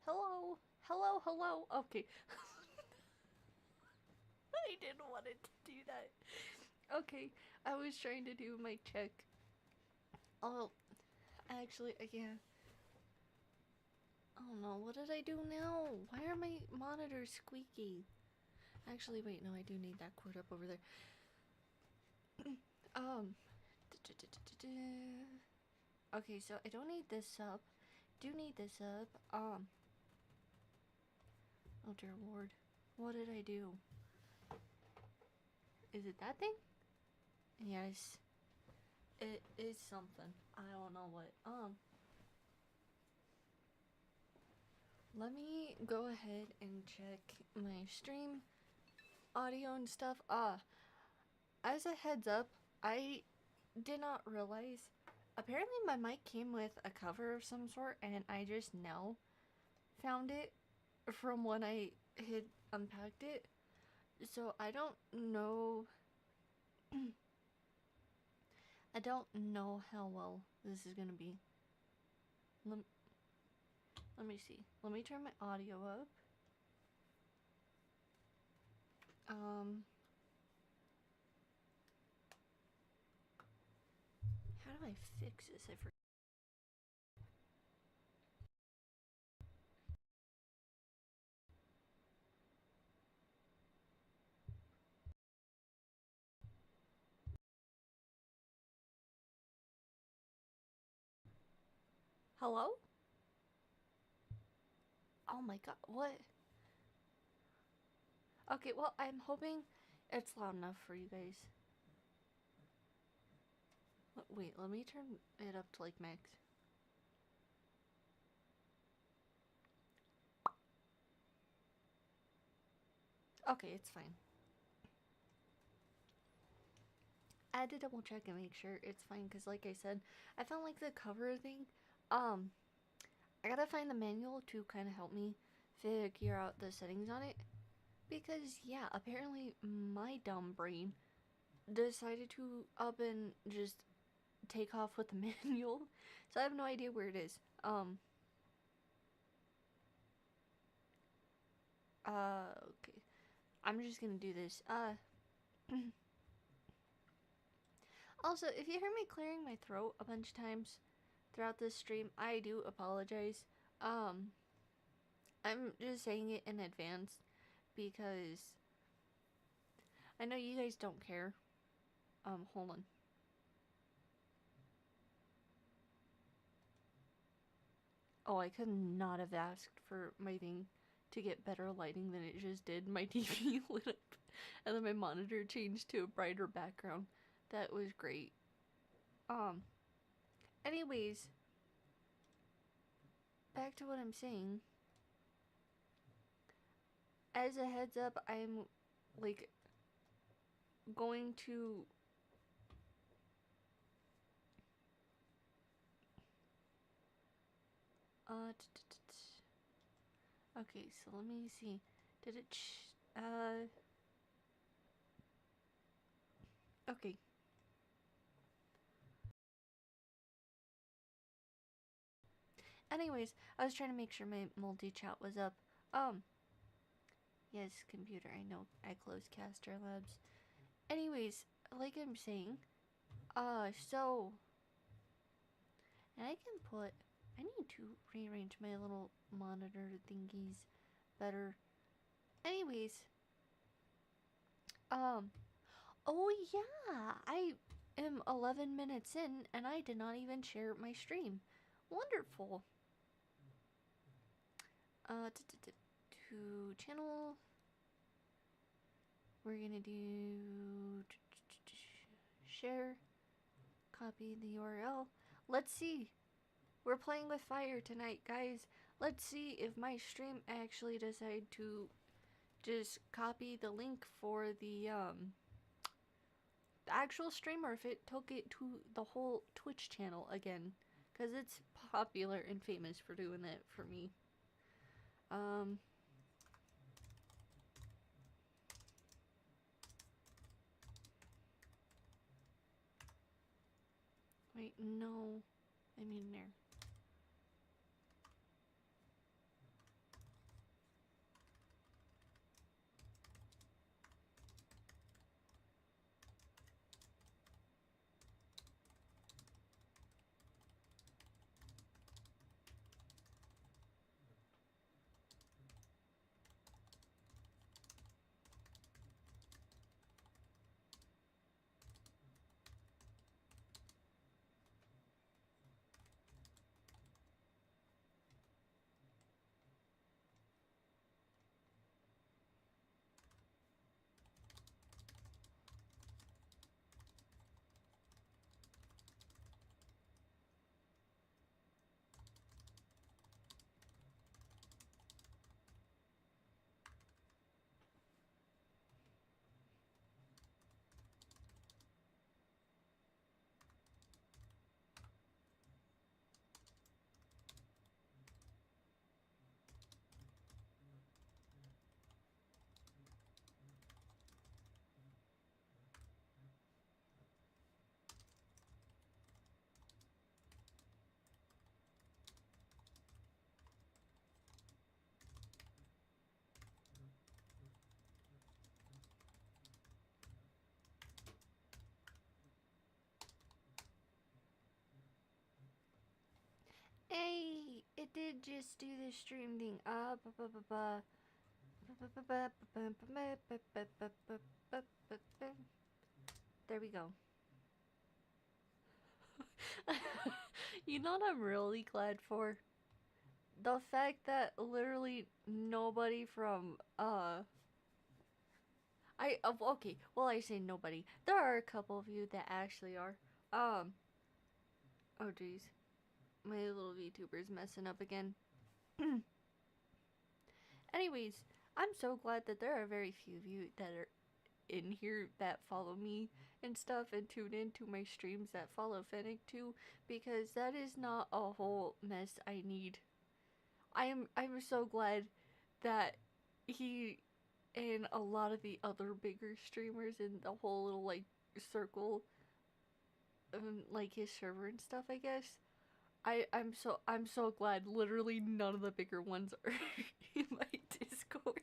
Hello? Hello, hello? Okay. I didn't want it to do that. Okay, I was trying to do my check. Oh, actually, yeah. Oh no, what did I do now? Why are my monitors squeaky? Actually, wait, no, I do need that cord up over there. um. Okay, so I don't need this up. Do need this up. Oh dear lord. What did I do? Is it that thing? Yes. It is something. I don't know what. Let me go ahead and check my stream audio and stuff. As a heads up, I did not realize. Apparently, my mic came with a cover of some sort, and I just now found it from when I had unpacked it. So I don't know. I don't know how well this is gonna be. Let, let me see. Let me turn my audio up. How do I fix this? I forgot. Hello? Oh my god, what? Okay, well, I'm hoping it's loud enough for you guys. Wait, let me turn it up to like max. Okay, it's fine. I had to double check and make sure it's fine because, like I said, I found like the cover thing. I gotta find the manual to kind of help me figure out the settings on it. Because, yeah, apparently my dumb brain decided to up and just take off with the manual. So I have no idea where it is. Okay. I'm just gonna do this. Also, if you hear me clearing my throat a bunch of times throughout this stream, I do apologize. Um, I'm just saying it in advance because I know you guys don't care. Hold on. Oh, I could not have asked for my thing to get better lighting than it just did. My TV lit up and then my monitor changed to a brighter background. That was great. Um, anyways, back to what I'm saying. As a heads up, I'm like going to okay, so let me see. Did it okay. Anyways, I was trying to make sure my multi-chat was up. Yes, computer, I know I closed Caster Labs. Anyways, like I'm saying, so, and I can put, I need to rearrange my little monitor thingies better. Anyways, oh yeah, I am 11 minutes in and I did not even share my stream. Wonderful. To channel, we're gonna do share, copy the URL. Let's see. We're playing with fire tonight, guys. Let's see if my stream actually decide to just copy the link for the actual stream, or if it took it to the whole Twitch channel again, because it's popular and famous for doing that for me. Wait, no, I mean there. did just do the stream thing. There we go. You know what I'm really glad for? The fact that literally nobody from okay, well I say nobody. There are a couple of you that actually are. Um oh jeez. My little VTuber's messing up again. Anyways, I'm so glad that there are very few of you that are in here that follow me and stuff and tune into my streams that follow Fennec too, because that is not a whole mess I need. I'm so glad that he and a lot of the other bigger streamers in the whole little like circle, like his server and stuff, I guess. I'm so glad literally none of the bigger ones are in my Discord.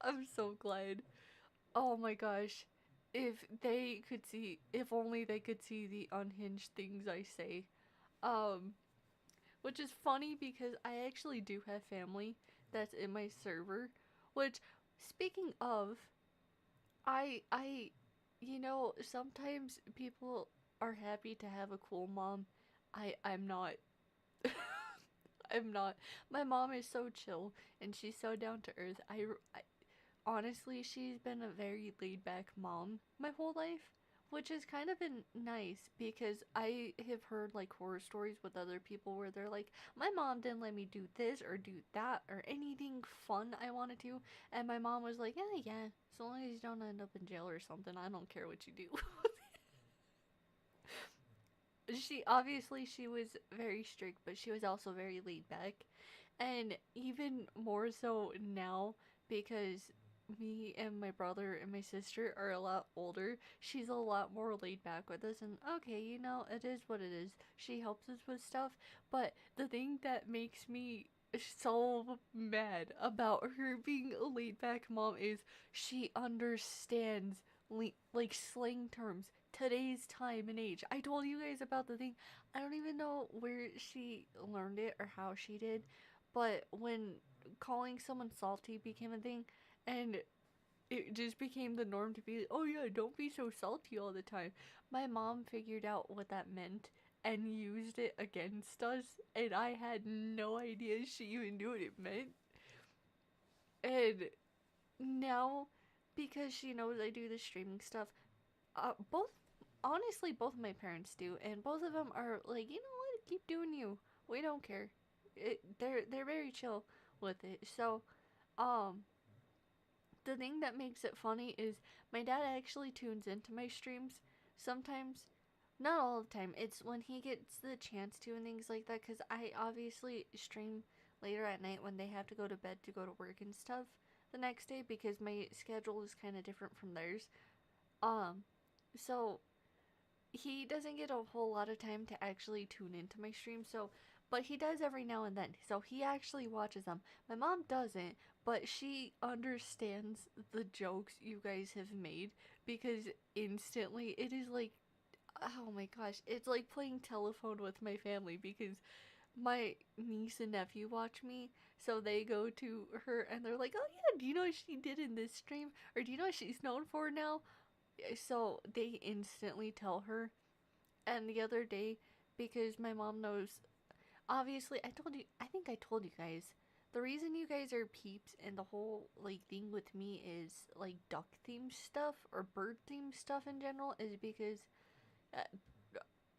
I'm so glad. Oh my gosh. If only they could see the unhinged things I say. Um, which is funny because I actually do have family that's in my server. Which, speaking of, I, sometimes people are happy to have a cool mom. I'm not. I'm not. My mom is so chill and she's so down to earth. Honestly, she's been a very laid back mom my whole life, which has kind of been nice because I have heard like horror stories with other people where they're like, my mom didn't let me do this or do that or anything fun I wanted to, and my mom was like, yeah, yeah, so long as you don't end up in jail or something, I don't care what you do. She was very strict, but she was also very laid back. And even more so now because me and my brother and my sister are a lot older, she's a lot more laid back with us and okay, it is what it is. She helps us with stuff, but the thing that makes me so mad about her being a laid back mom is she understands like slang terms, today's time and age. I told you guys about the thing. I don't even know where she learned it or how she did, but when calling someone salty became a thing, and it just became the norm to be like, oh yeah, don't be so salty all the time. My mom figured out what that meant and used it against us, and I had no idea she even knew what it meant. And now, because she knows I do the streaming stuff, both honestly both of my parents do, and both of them are like, you know what, keep doing you. We don't care. They're very chill with it. So, um, the thing that makes it funny is my dad actually tunes into my streams sometimes. Not all the time. It's when he gets the chance to and things like that. Cause I obviously stream later at night when they have to go to bed to go to work and stuff the next day because my schedule is kind of different from theirs. Um, so he doesn't get a whole lot of time to actually tune into my stream, so but he does every now and then. So he actually watches them. My mom doesn't, but she understands the jokes you guys have made because instantly it is like, oh my gosh, it's like playing telephone with my family because my niece and nephew watch me, so they go to her and they're like, oh yeah, do you know what she did in this stream, or do you know what she's known for now? So they instantly tell her. And the other day, because my mom knows, obviously, I think I told you guys, the reason you guys are peeps and the whole like thing with me is like duck themed stuff or bird themed stuff in general is because uh,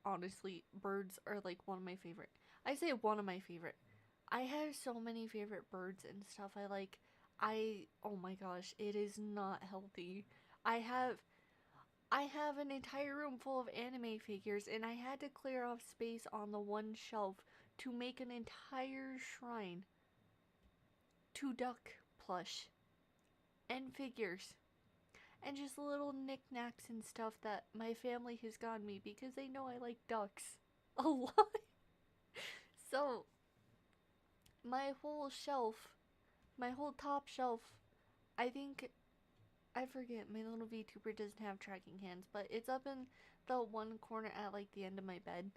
honestly, birds are like one of my favorite. I say one of my favorite. I have so many favorite birds and stuff I like. Oh my gosh, it is not healthy. I have I have an entire room full of anime figures, and I had to clear off space on the one shelf to make an entire shrine to duck plush and figures and just little knickknacks and stuff that my family has gotten me because they know I like ducks a lot. So, my whole shelf, my whole top shelf, I think, I forget, my little VTuber doesn't have tracking hands, but it's up in the one corner at like the end of my bed.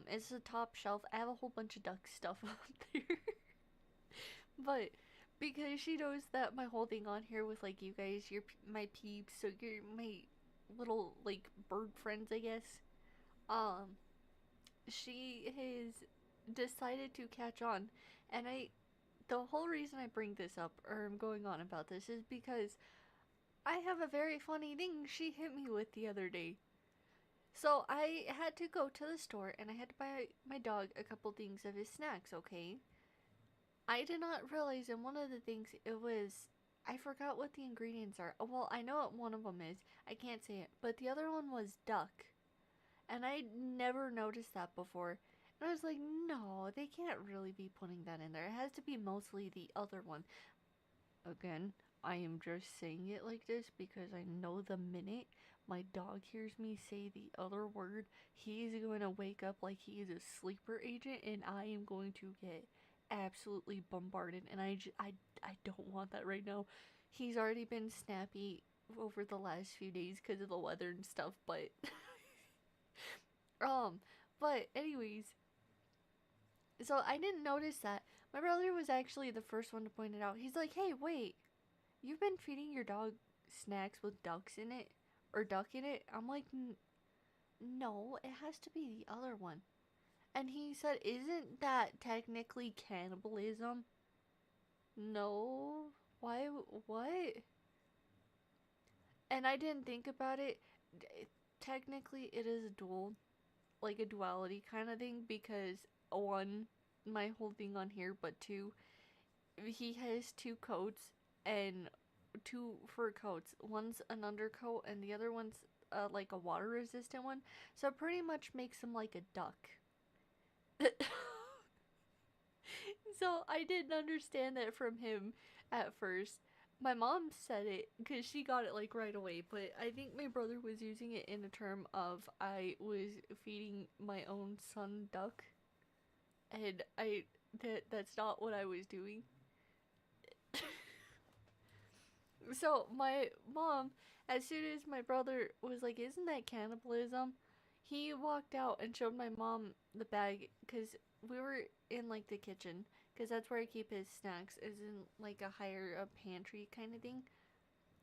It's the top shelf. I have a whole bunch of duck stuff up there. But because she knows that my whole thing on here with like you guys, you're my peeps, so you're my little like bird friends, I guess. Um, she has decided to catch on, and the whole reason I bring this up or I'm going on about this is because I have a very funny thing she hit me with the other day. So I had to go to the store and I had to buy my dog a couple things of his snacks, okay? I did not realize in one of the things it was I forgot what the ingredients are. Well, I know what one of them is. I can't say it, but the other one was duck. And I never noticed that before. And I was like, no, they can't really be putting that in there. It has to be mostly the other one. Again, I am just saying it like this because I know the minute my dog hears me say the other word, he's going to wake up like he is a sleeper agent and I am going to get absolutely bombarded. And I don't want that right now. He's already been snappy over the last few days because of the weather and stuff, but um but anyways, so I didn't notice that. My brother was actually the first one to point it out. He's like, "Hey, wait. You've been feeding your dog snacks with ducks in it or duck in it?" I'm like, "No, it has to be the other one." And he said, "Isn't that technically cannibalism?" No. Why what? And I didn't think about it. Technically it is a dual, like a duality kind of thing because one, my whole thing on here, but two, he has two coats and two fur coats. One's an undercoat and the other one's like a water resistant one. So it pretty much makes him like a duck. So I didn't understand that from him at first. My mom said it because she got it like right away, but I think my brother was using it in a term of I was feeding my own son duck, and that's not what I was doing. So my mom, as soon as my brother was like, "Isn't that cannibalism?" He walked out and showed my mom the bag because we were in like the kitchen because that's where I keep his snacks, is in like a higher up pantry kind of thing.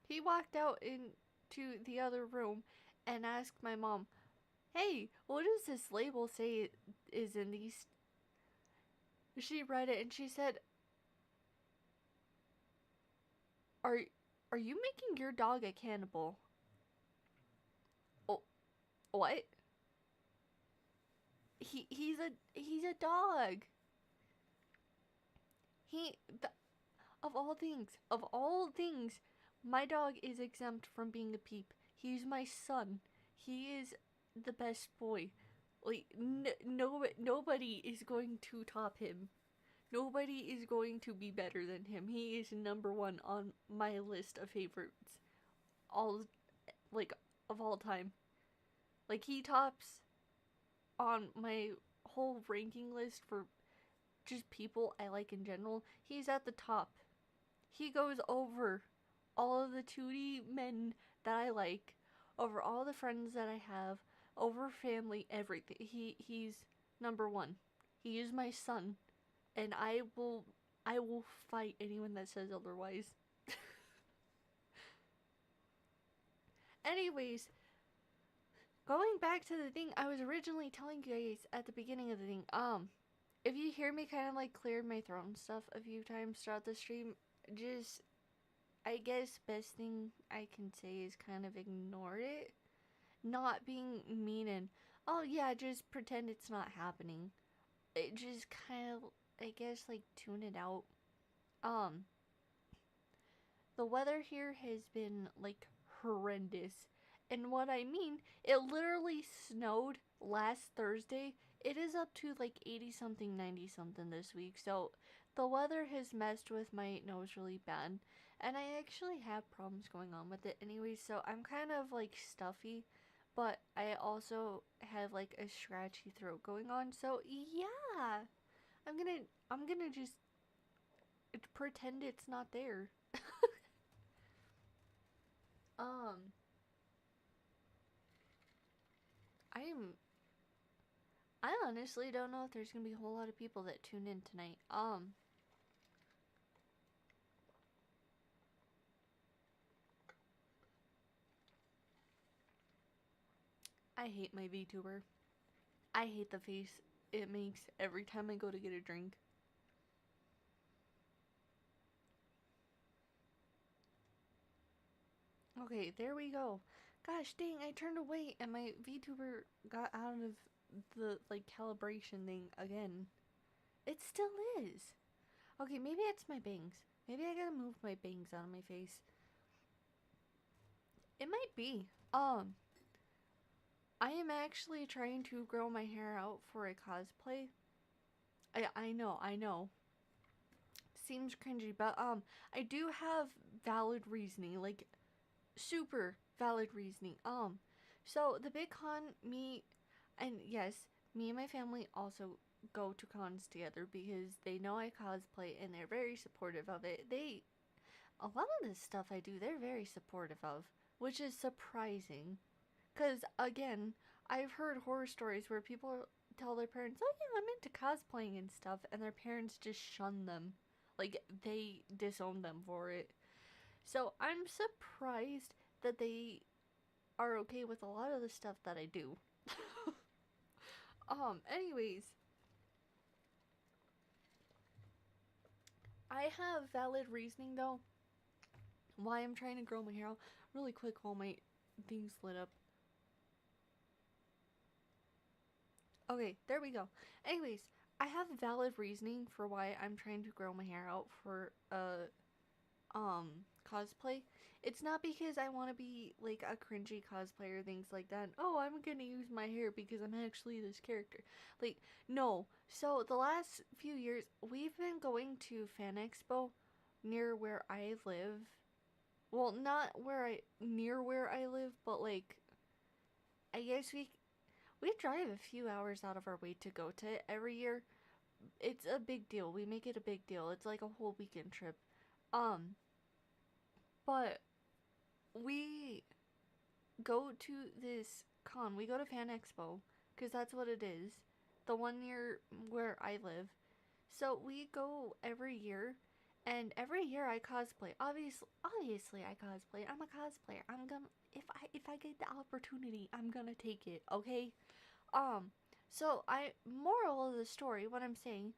He walked out into the other room and asked my mom, "Hey, what does this label say is in these?" She read it and she said, "Are are you making your dog a cannibal?" Oh, what? He's a dog. He th- of all things, my dog is exempt from being a peep. He's my son. He is the best boy. Like nobody is going to top him. Nobody is going to be better than him. He is number one on my list of favorites. All like of all time. Like he tops on my whole ranking list for just people I like in general. He's at the top. He goes over all of the 2D men that I like, over all the friends that I have, over family, everything. He's number one. He is my son, and I will fight anyone that says otherwise. Anyways, going back to the thing I was originally telling you guys at the beginning of the thing, if you hear me kind of like clear my throat and stuff a few times throughout the stream, just I guess best thing I can say is kind of ignore it. Not being mean and oh yeah, just pretend it's not happening. It just kind of I guess like tune it out. Um the weather here has been like horrendous. And what I mean, it literally snowed last Thursday. It is up to like 80 something, 90 something this week. So the weather has messed with my nose really bad. And I actually have problems going on with it anyway. So I'm kind of like stuffy. But I also have like a scratchy throat going on. So yeah. I'm gonna I'm gonna just pretend it's not there. Um I am I honestly don't know if there's gonna be a whole lot of people that tune in tonight. I hate my VTuber. I hate the face it makes every time I go to get a drink. Okay, there we go. Gosh dang, I turned away and my VTuber got out of the like calibration thing again. It still is. Okay, maybe it's my bangs. Maybe I gotta move my bangs out of my face. It might be. I am actually trying to grow my hair out for a cosplay. I know. Seems cringy, but I do have valid reasoning, like super valid reasoning. So the big con, me, and yes, me and my family also go to cons together because they know I cosplay and they're very supportive of it. A lot of this stuff I do, they're very supportive of, which is surprising. Because, again, I've heard horror stories where people tell their parents, oh yeah, I'm into cosplaying and stuff, and their parents just shun them. Like, they disown them for it. So, I'm surprised that they are okay with a lot of the stuff that I do. Anyways, I have valid reasoning though why I'm trying to grow my hair out really quick while my things lit up. Okay, there we go. Anyways, I have valid reasoning for why I'm trying to grow my hair out for cosplay. It's not because I want to be like a cringy cosplayer, things like that. Oh, I'm gonna use my hair because I'm actually this character. Like, no. So the last few years we've been going to Fan Expo near where I live. Well, not where I near where I live, but like I guess we drive a few hours out of our way to go to it every year. It's a big deal. We make it a big deal. It's like a whole weekend trip. Um, but we go to this con. We go to Fan Expo because that's what it is. The one near where I live. So we go every year, and every year I cosplay. Obviously I cosplay. I'm a cosplayer. I'm gonna if I get the opportunity, I'm gonna take it. Okay. Um. So I moral of the story. What I'm saying,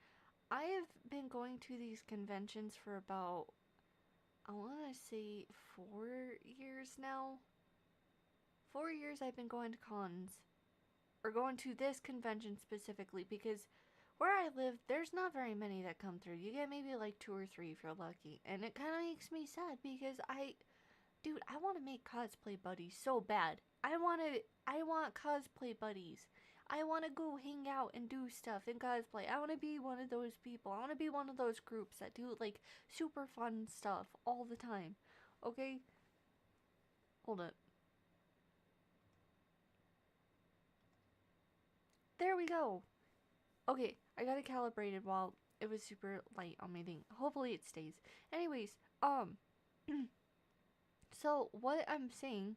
I have been going to these conventions for about I want to say 4 years now. 4 years I've been going to cons. Or going to this convention specifically because where I live, there's not very many that come through. You get maybe like two or three if you're lucky. And it kind of makes me sad because dude, I want to make cosplay buddies so bad. I want cosplay buddies. I want to go hang out and do stuff in cosplay. I want to be one of those people. I want to be one of those groups that do like super fun stuff all the time. Okay? Hold up. There we go. Okay, I got it calibrated while it was super light on my thing. Hopefully it stays. Anyways, so what I'm saying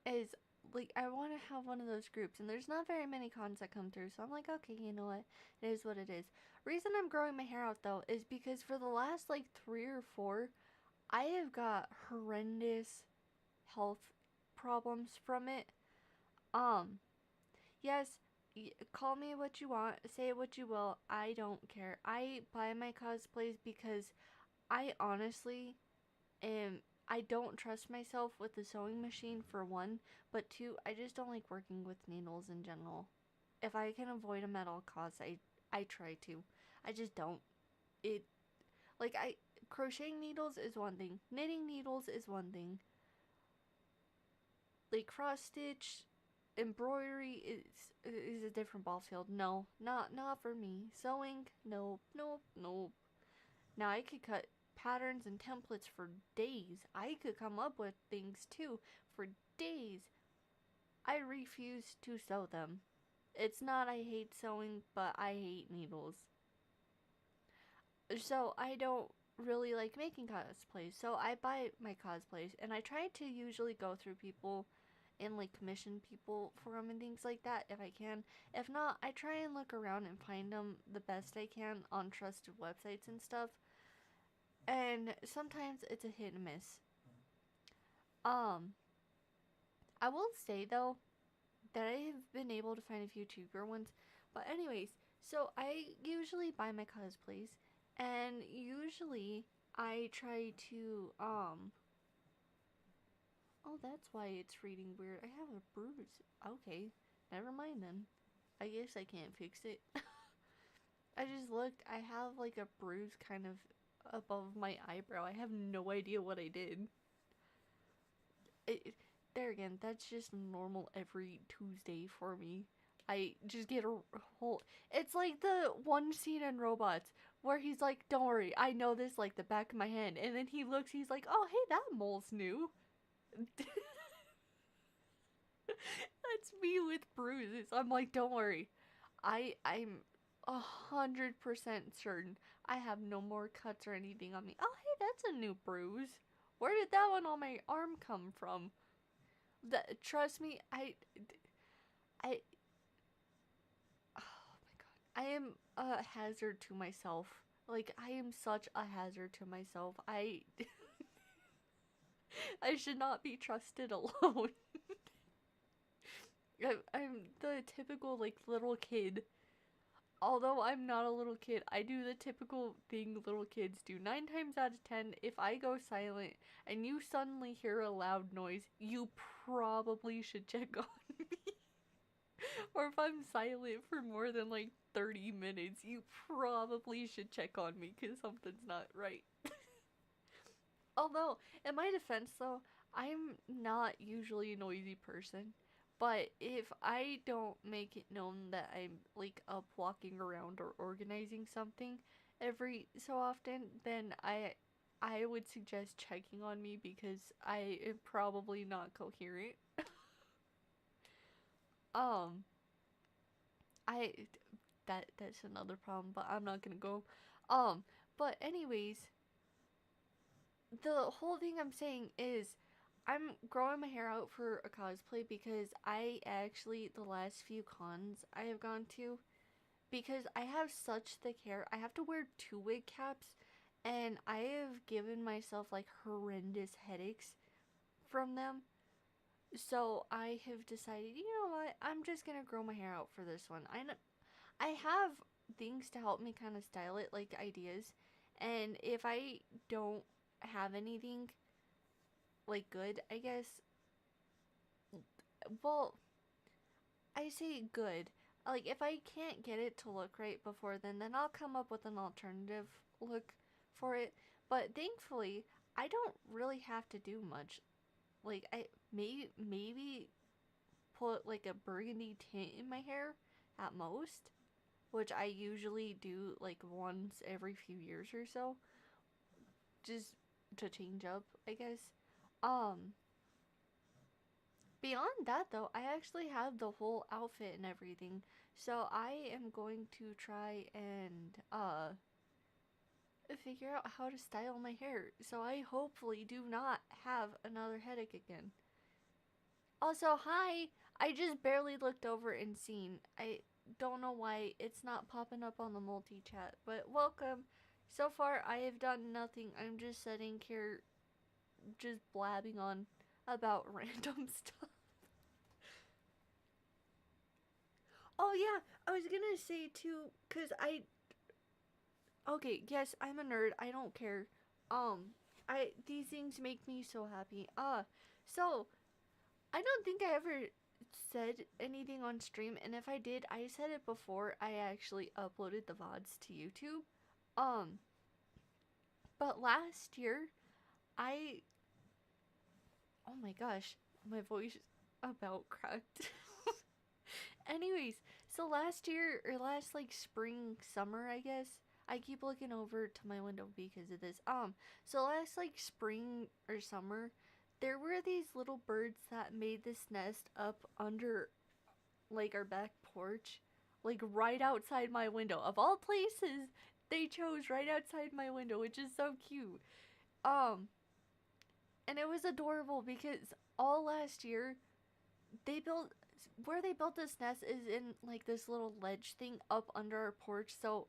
is like I want to have one of those groups and there's not very many cons that come through. So I'm like, okay, you know what? It is what it is. Reason I'm growing my hair out though is because for the last like 3 or 4, I have got horrendous health problems from it. Um, yes, call me what you want, say what you will. I don't care. I buy my cosplays because I honestly am. I don't trust myself with the sewing machine for one, but two, I just don't like working with needles in general. If I can avoid them at all costs, I try to. I just don't. It like I crocheting needles is one thing. Knitting needles is one thing. Like cross stitch, embroidery is a different ball field. No, not for me. Sewing, nope, nope, nope. Now I could cut patterns and templates for days. I could come up with things too for days. I refuse to sew them. It's not I hate sewing, but I hate needles. So I don't really like making cosplays. So I buy my cosplays and I try to usually go through people and like commission people for them and things like that if I can. If not, I try and look around and find them the best I can on trusted websites and stuff. And sometimes it's a hit and miss. Um, I will say though that I have been able to find a few cheaper ones. But anyways, so I usually buy my cosplays, and usually I try to Oh, that's why it's reading weird. I have a bruise. Okay, never mind then. I guess I can't fix it. I just looked. I have like a bruise kind of above my eyebrow. I have no idea what I did. It, there again, that's just normal every Tuesday for me. I just get a whole. It's like the one scene in Robots where he's like, "Don't worry, I know this like the back of my hand," and then he looks. He's like, "Oh, hey, that mole's new." That's me with bruises. I'm like, don't worry. I'm 100% certain I have no more cuts or anything on me. Oh, hey, that's a new bruise. Where did that one on my arm come from? That trust me, I. Oh my god, I am a hazard to myself. Like I am such a hazard to myself. I should not be trusted alone. I'm the typical like little kid. Although I'm not a little kid, I do the typical thing little kids do. 9 times out of 10, if I go silent and you suddenly hear a loud noise, you probably should check on me. Or if I'm silent for more than like 30 minutes, you probably should check on me because something's not right. Although, in my defense though, I'm not usually a noisy person. But if I don't make it known that I'm like up walking around or organizing something every so often, then I would suggest checking on me because I am probably not coherent. Um, I that's another problem, but I'm not gonna go. But anyways, the whole thing I'm saying is I'm growing my hair out for a cosplay because I actually, the last few cons I have gone to, because I have such thick hair, I have to wear 2 wig caps, and I have given myself like horrendous headaches from them. So I have decided, you know what, I'm just gonna grow my hair out for this one. I have things to help me kind of style it, like ideas, and if I don't have anything like good, I guess, well, I say good. Like if I can't get it to look right before then I'll come up with an alternative look for it. But thankfully, I don't really have to do much. Like I maybe put like a burgundy tint in my hair at most, which I usually do like once every few years or so, just to change up, I guess. Um Beyond that, though, I actually have the whole outfit and everything. So I am going to try and figure out how to style my hair. So I hopefully do not have another headache again. Also, hi. I just barely looked over and seen. I don't know why it's not popping up on the multi-chat, but welcome. So far, I have done nothing. I'm just sitting here just blabbing on about random stuff. Oh yeah, I was gonna say too, cause I okay, yes, I'm a nerd. I don't care. I these things make me so happy. So I don't think I ever said anything on stream, and if I did, I said it before I actually uploaded the VODs to YouTube. Um, but last year, I oh my gosh, my voice about cracked. Anyways, so last year or last like spring summer, I guess. I keep looking over to my window because of this. So last like spring or summer, there were these little birds that made this nest up under like our back porch, like right outside my window. Of all places, they chose right outside my window, which is so cute. Um, and it was adorable because all last year they built where they built this nest is in like this little ledge thing up under our porch. So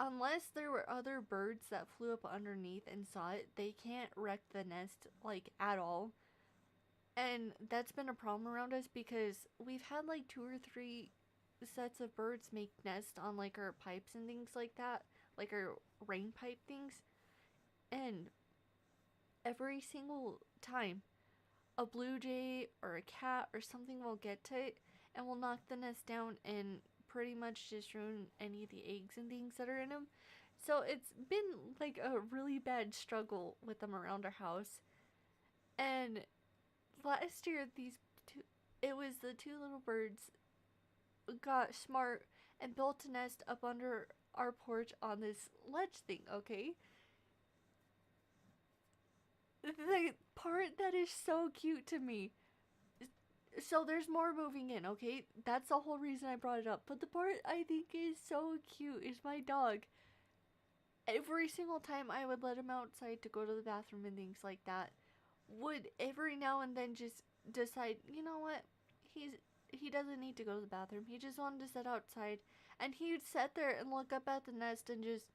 unless there were other birds that flew up underneath and saw it, they can't wreck the nest like at all. And that's been a problem around us because we've had like two or three sets of birds make nests on like our pipes and things like that, like our rain pipe things. And every single time a blue jay or a cat or something will get to it and will knock the nest down and pretty much just ruin any of the eggs and things that are in them. So it's been like a really bad struggle with them around our house. And last year, it was the two little birds got smart and built a nest up under our porch on this ledge thing, okay? The part that is so cute to me. So there's more moving in, okay? That's the whole reason I brought it up. But the part I think is so cute is my dog. Every single time I would let him outside to go to the bathroom and things like that, would every now and then just decide, you know what? He doesn't need to go to the bathroom. He just wanted to sit outside, and he'd sit there and look up at the nest and just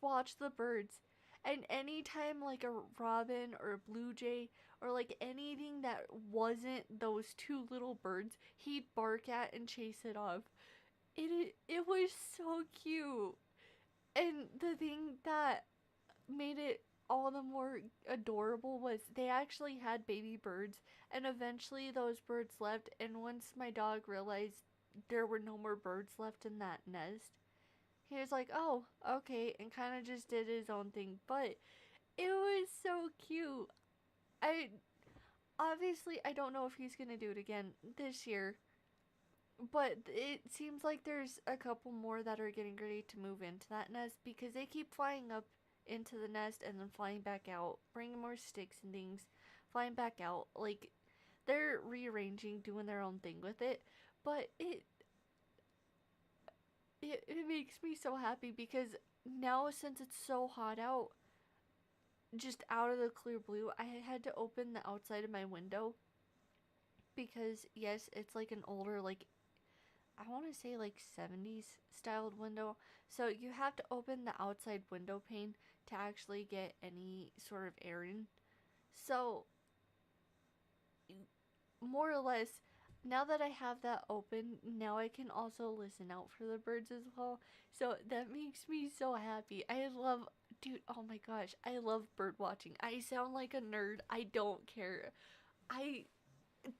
watch the birds. And anytime like a robin or a blue jay or like anything that wasn't those two little birds, he'd bark at and chase it off. It was so cute. And the thing that made it all the more adorable was they actually had baby birds, and eventually those birds left. And once my dog realized there were no more birds left in that nest, he was like, oh, okay, and kind of just did his own thing. But it was so cute. I obviously I don't know if he's gonna do it again this year, but it seems like there's a couple more that are getting ready to move into that nest because they keep flying up into the nest and then flying back out, bringing more sticks and things, flying back out. Like they're rearranging, doing their own thing with it. But it makes me so happy because now since it's so hot out, just out of the clear blue, I had to open the outside of my window because yes, it's like an older like I want to say like 70s styled window. So you have to open the outside window pane to actually get any sort of air in. So more or less, now that I have that open, now I can also listen out for the birds as well. So that makes me so happy. I love, dude, oh my gosh, I love bird watching. I sound like a nerd. I don't care. I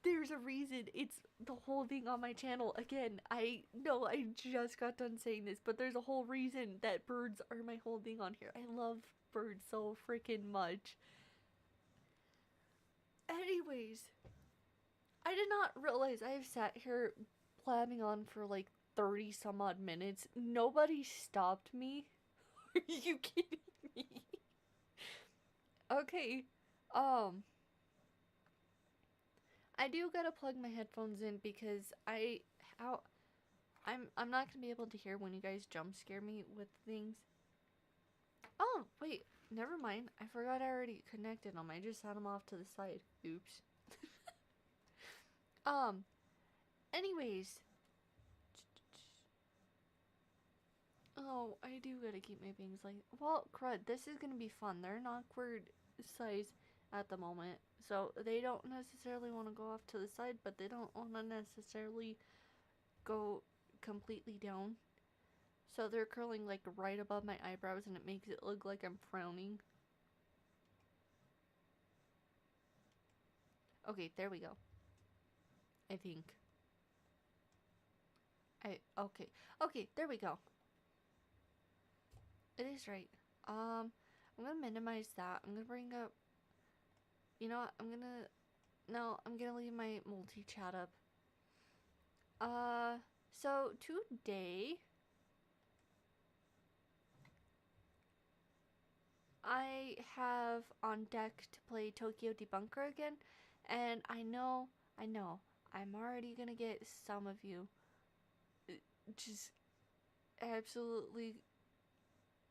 there's a reason it's the whole thing on my channel. Again, I know I just got done saying this, but there's a whole reason that birds are my whole thing on here. I love birds so freaking much. Anyways, I did not realize I have sat here blabbing on for like 30 some odd minutes. Nobody stopped me. Are you kidding me? Okay. Um I do gotta plug my headphones in because I'm not gonna be able to hear when you guys jump scare me with things. Oh wait, never mind. I forgot I already connected them. I just had them off to the side. Oops. um. Anyways. Oh, I do gotta keep my things like. Well, crud. This is gonna be fun. They're an awkward size at the moment, so they don't necessarily want to go off to the side, but they don't want to necessarily go completely down. So they're curling like right above my eyebrows and it makes it look like I'm frowning. Okay, there we go. I think. Okay. Okay, there we go. It is right. I'm gonna minimize that. I'm gonna bring up, you know what, no, I'm gonna leave my multi-chat up. So today, I have on deck to play Tokyo Debunker again, and I know, I'm already gonna get some of you just absolutely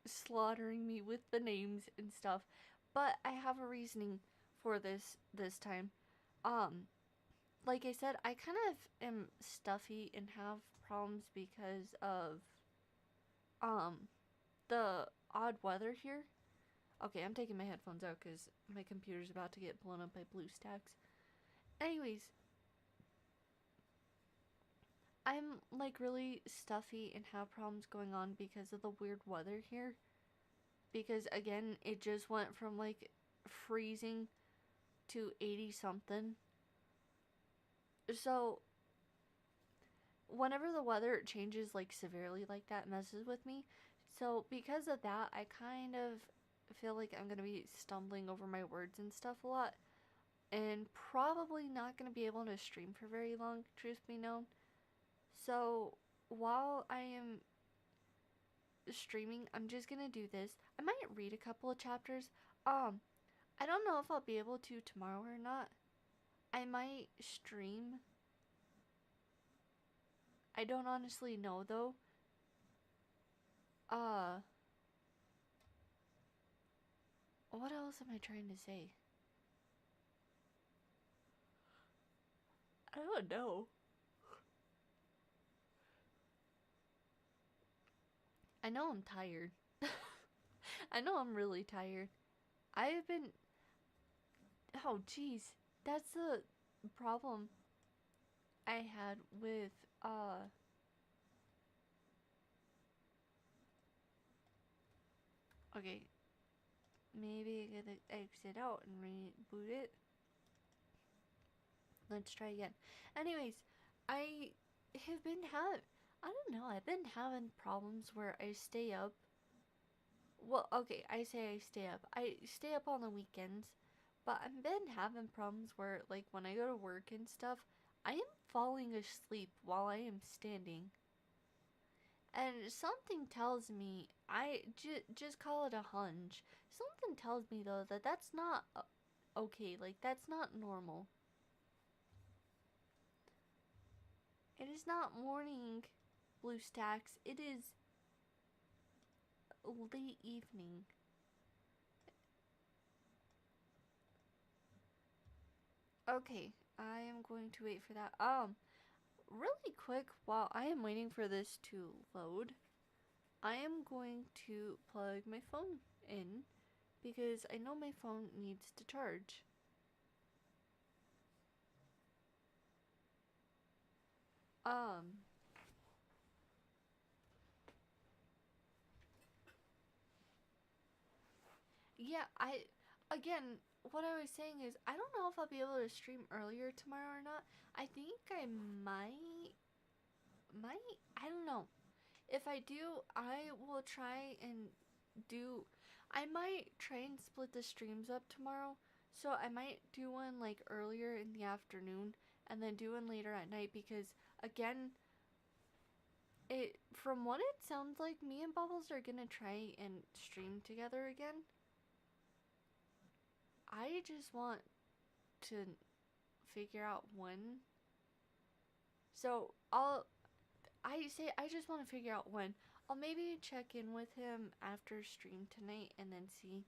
slaughtering me with the names and stuff, but I have a reasoning for this time. Um, like I said, I kind of am stuffy and have problems because of um the odd weather here. Okay, I'm taking my headphones out because my computer's about to get blown up by BlueStacks. Anyways, I'm like really stuffy and have problems going on because of the weird weather here. Because again, it just went from like freezing to 80 something. So, whenever the weather changes like severely like that, messes with me. So, because of that, I kind of feel like I'm going to be stumbling over my words and stuff a lot. And probably not going to be able to stream for very long, truth be known. So, while I am streaming, I'm just going to do this. I might read a couple of chapters. I don't know if I'll be able to tomorrow or not. I might stream. I don't honestly know though. Uh, what else am I trying to say? I don't know. I know I'm tired. I know I'm really tired. I've been. Oh, jeez. That's the problem I had with, Okay. Maybe I gotta exit out and reboot it. Let's try again. Anyways, I have been I don't know, I've been having problems where I stay up. Well, okay, I say I stay up. I stay up on the weekends, but I've been having problems where, like, when I go to work and stuff, I am falling asleep while I am standing. And something tells me, just call it a hunch. Something tells me, though, that that's not okay. Like, that's not normal. It is not morning, BlueStacks. It is late evening. Okay, I am going to wait for that. Really quick, while I am waiting for this to load, I am going to plug my phone in because I know my phone needs to charge. Um, yeah, again, what I was saying is, I don't know if I'll be able to stream earlier tomorrow or not. I think I I don't know. If I do, I will try and do, I might try and split the streams up tomorrow. So I might do one like earlier in the afternoon and then do one later at night because again, it from what it sounds like, me and Bubbles are gonna try and stream together again. I just want to figure out when. So I just want to figure out when. I'll maybe check in with him after stream tonight and then see.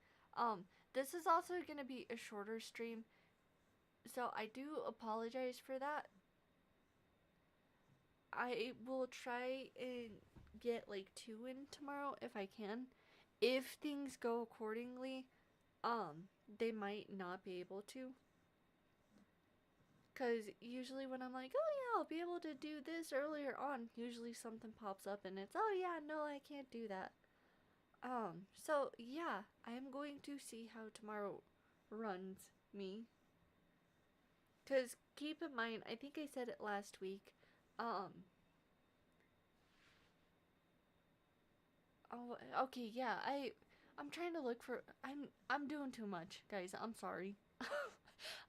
This is also gonna be a shorter stream, so I do apologize for that. I will try and get like 2 in tomorrow if I can. If things go accordingly, they might not be able to. Because usually when I'm like, oh yeah, I'll be able to do this earlier on, usually something pops up and it's, oh yeah, no, I can't do that. So yeah, I'm going to see how tomorrow runs me. Because keep in mind, I think I said it last week, oh, okay, yeah, I'm trying to look for, I'm doing too much, guys, I'm sorry.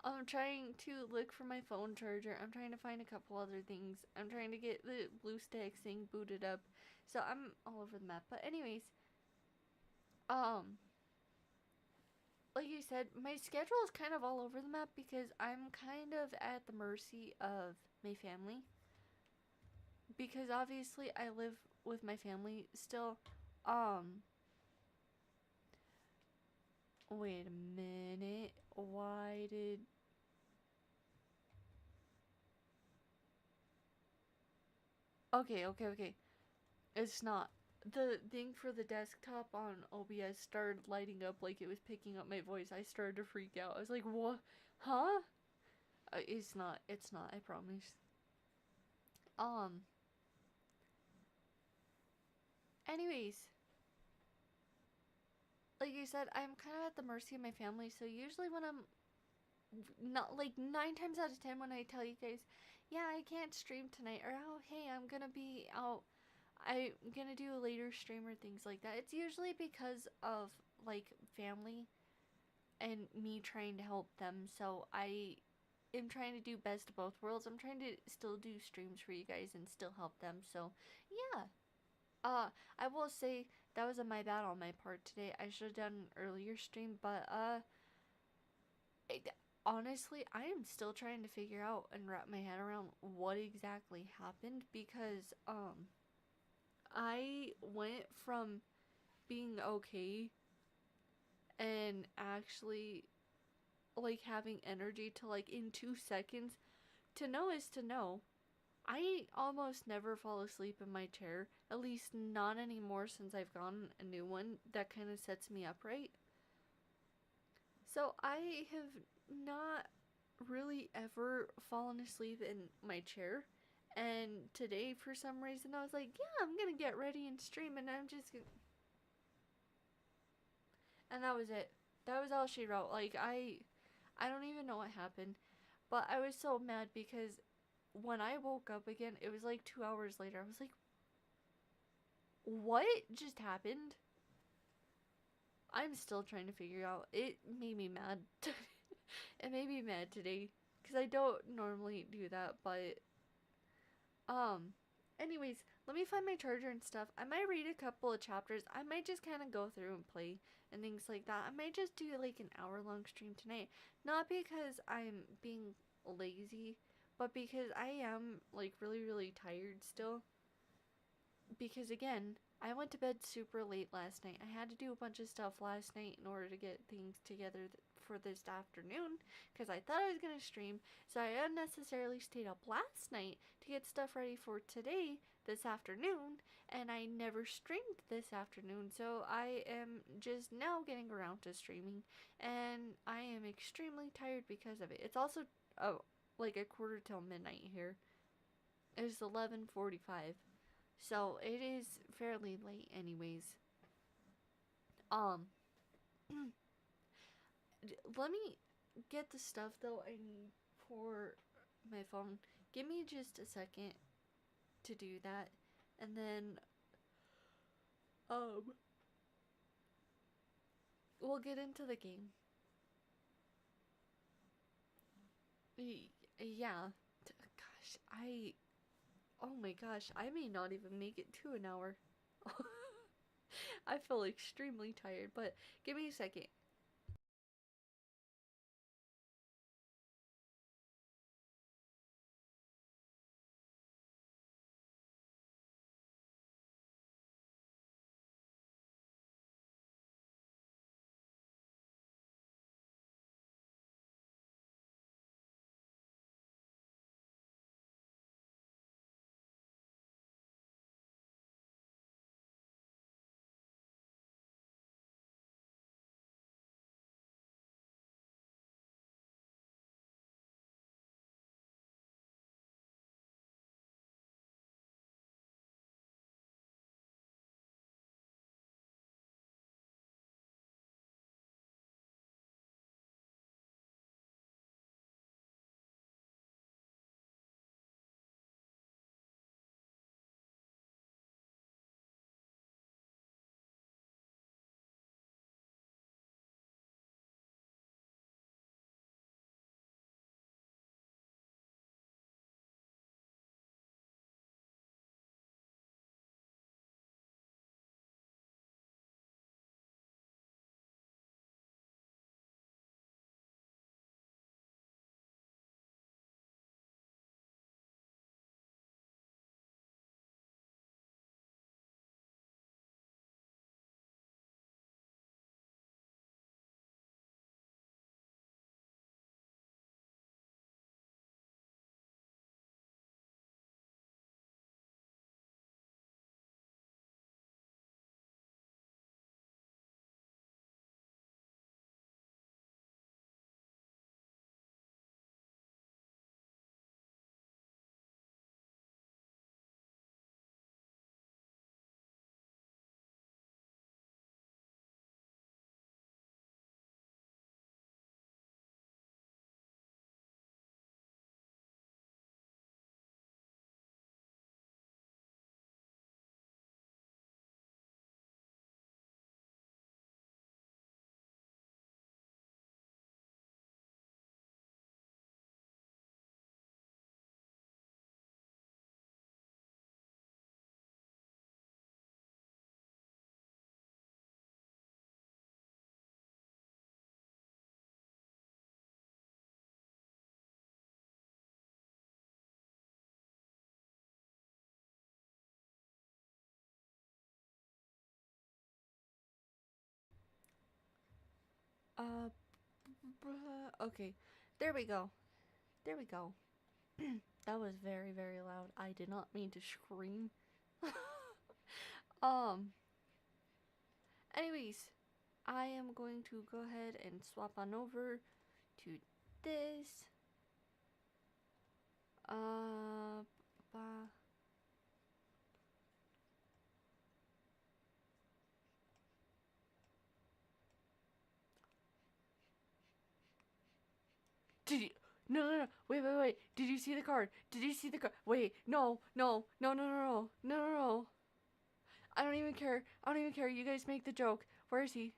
I'm trying to look for my phone charger. I'm trying to find a couple other things. I'm trying to get the BlueStacks thing booted up. So I'm all over the map. But anyways, um, like you said, my schedule is kind of all over the map because I'm kind of at the mercy of my family. Because obviously I live with my family still. Um, wait a minute. why did... Okay. It's not. The thing for the desktop on OBS started lighting up like it was picking up my voice. I started to freak out. I was like, what? Huh? It's not. It's not. I promise. Um. Anyways, like I said, I'm kind of at the mercy of my family. So usually when I'm not like 9 times out of 10 when I tell you guys, yeah, I can't stream tonight, or oh, hey, I'm gonna be out, I'm gonna do a later stream or things like that. It's usually because of like family and me trying to help them. So I am trying to do best of both worlds. I'm trying to still do streams for you guys and still help them. So yeah. I will say that was my bad on my part today. I should have done an earlier stream, but it, honestly, I am still trying to figure out and wrap my head around what exactly happened because I went from being okay and actually like having energy to like in 2 seconds to know is to know. I almost never fall asleep in my chair, at least not anymore since I've gotten a new one that kind of sets me up right. So I have not really ever fallen asleep in my chair. And today, for some reason, I was like, yeah, I'm gonna get ready and stream, and I'm just gonna... And that was it. That was all she wrote. Like, I don't even know what happened. But I was so mad because when I woke up again, it was like 2 hours later. I was like, what just happened? I'm still trying to figure out. It made me mad. It made me mad today because I don't normally do that, but um anyways, let me find my charger and stuff. I might read a couple of chapters. I might just kind of go through and play and things like that. I might just do like an hour-long stream tonight. Not because I'm being lazy, but because I am like really tired still. Because again, I went to bed super late last night. I had to do a bunch of stuff last night in order to get things together for this afternoon because I thought I was going to stream. So I unnecessarily stayed up last night to get stuff ready for today, this afternoon, and I never streamed this afternoon. So I am just now getting around to streaming, and I am extremely tired because of it. It's also like a quarter till midnight here. It's 11:45. So it is fairly late anyways. Um let me get the stuff though I need for my phone. Give me just a second to do that. And then um we'll get into the game. Yeah. Gosh, oh my gosh, I may not even make it to an hour. I feel extremely tired, but give me a second. Uh, okay. There we go. There we go. That was very, very loud. I did not mean to scream. um, anyways, I am going to go ahead and swap on over to this. Uh, Did you? No, no, no. Wait, wait, wait. Did you see the card? Did you see the card? Wait, no, no, no, no, no, no, no, no, no. I don't even care. I don't even care. You guys make the joke. Where is he?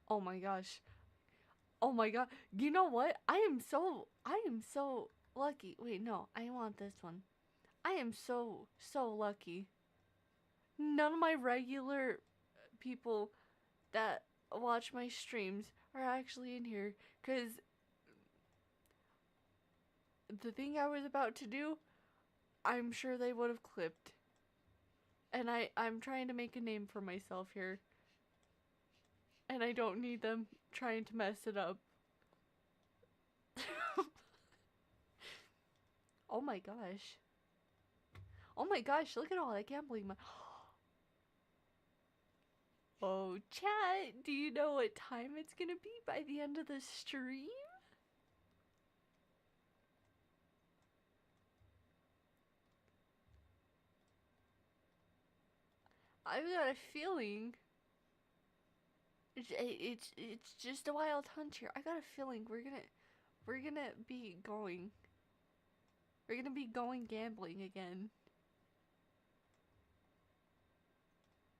Oh my gosh. Oh my god. You know what? I am so lucky. Wait, no. I want this one. I am so, so lucky. None of my regular people that watch my streams are actually in here. Because the thing I was about to do, I'm sure they would have clipped. And I'm trying to make a name for myself here. And I don't need them trying to mess it up. Oh my gosh. Oh my gosh, look at all that gambling money. Oh, chat, do you know what time it's gonna be by the end of the stream? I've got a feeling it's just a wild hunch here. I got a feeling we're gonna be going. We're gonna be going gambling again.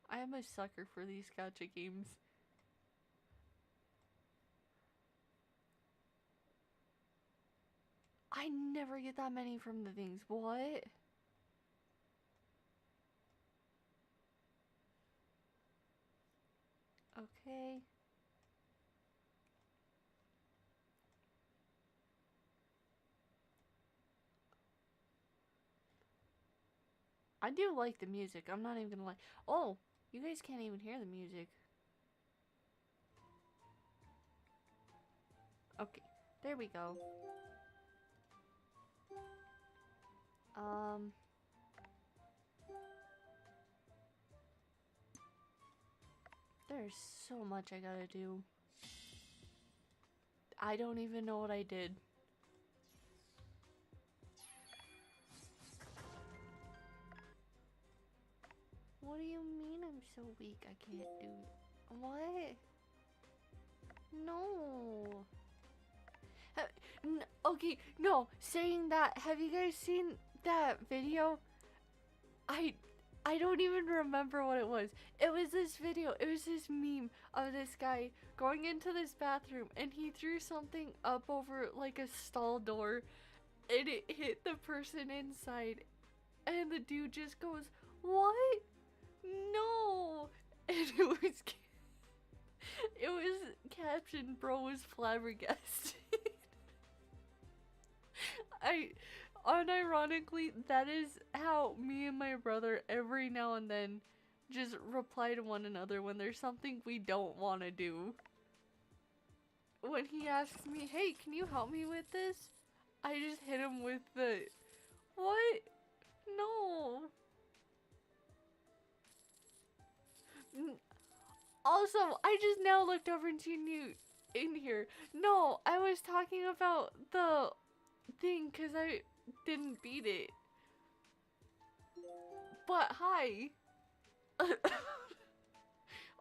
I am a sucker for these gacha games. I never get that many from the things. What? Okay. I do like the music. I'm not even gonna lie. Oh, you guys can't even hear the music. Okay, there we go. Um, there's so much I gotta do. I don't even know what I did. What do you mean I'm so weak I can't do? What? No. Okay, no. Saying that, have you guys seen that video? I I don't even remember what it was. It was this video. It was this meme of this guy going into this bathroom and he threw something up over like a stall door and it hit the person inside and the dude just goes, "What? No." And it was captioned, "Bro was flabbergasted." I unironically, that is how me and my brother every now and then just reply to one another when there's something we don't want to do. When he asks me, "Hey, can you help me with this?" I just hit him with the, "What? No." Also, I just now looked over and seen you in here. No, I was talking about the thing because I didn't beat it. But hi.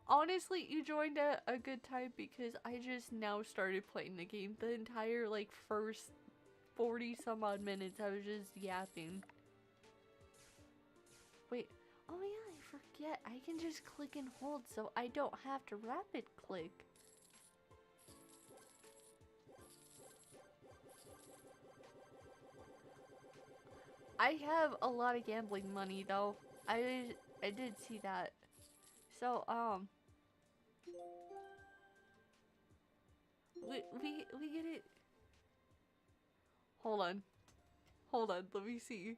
Honestly, you joined at a good time because I just now started playing the game. The entire like first 40 some odd minutes I was just yapping. Wait, oh yeah, I forget. I can just click and hold so I don't have to rapid click. I have a lot of gambling money though. I did see that. So we get it. Hold on. Hold on, let me see.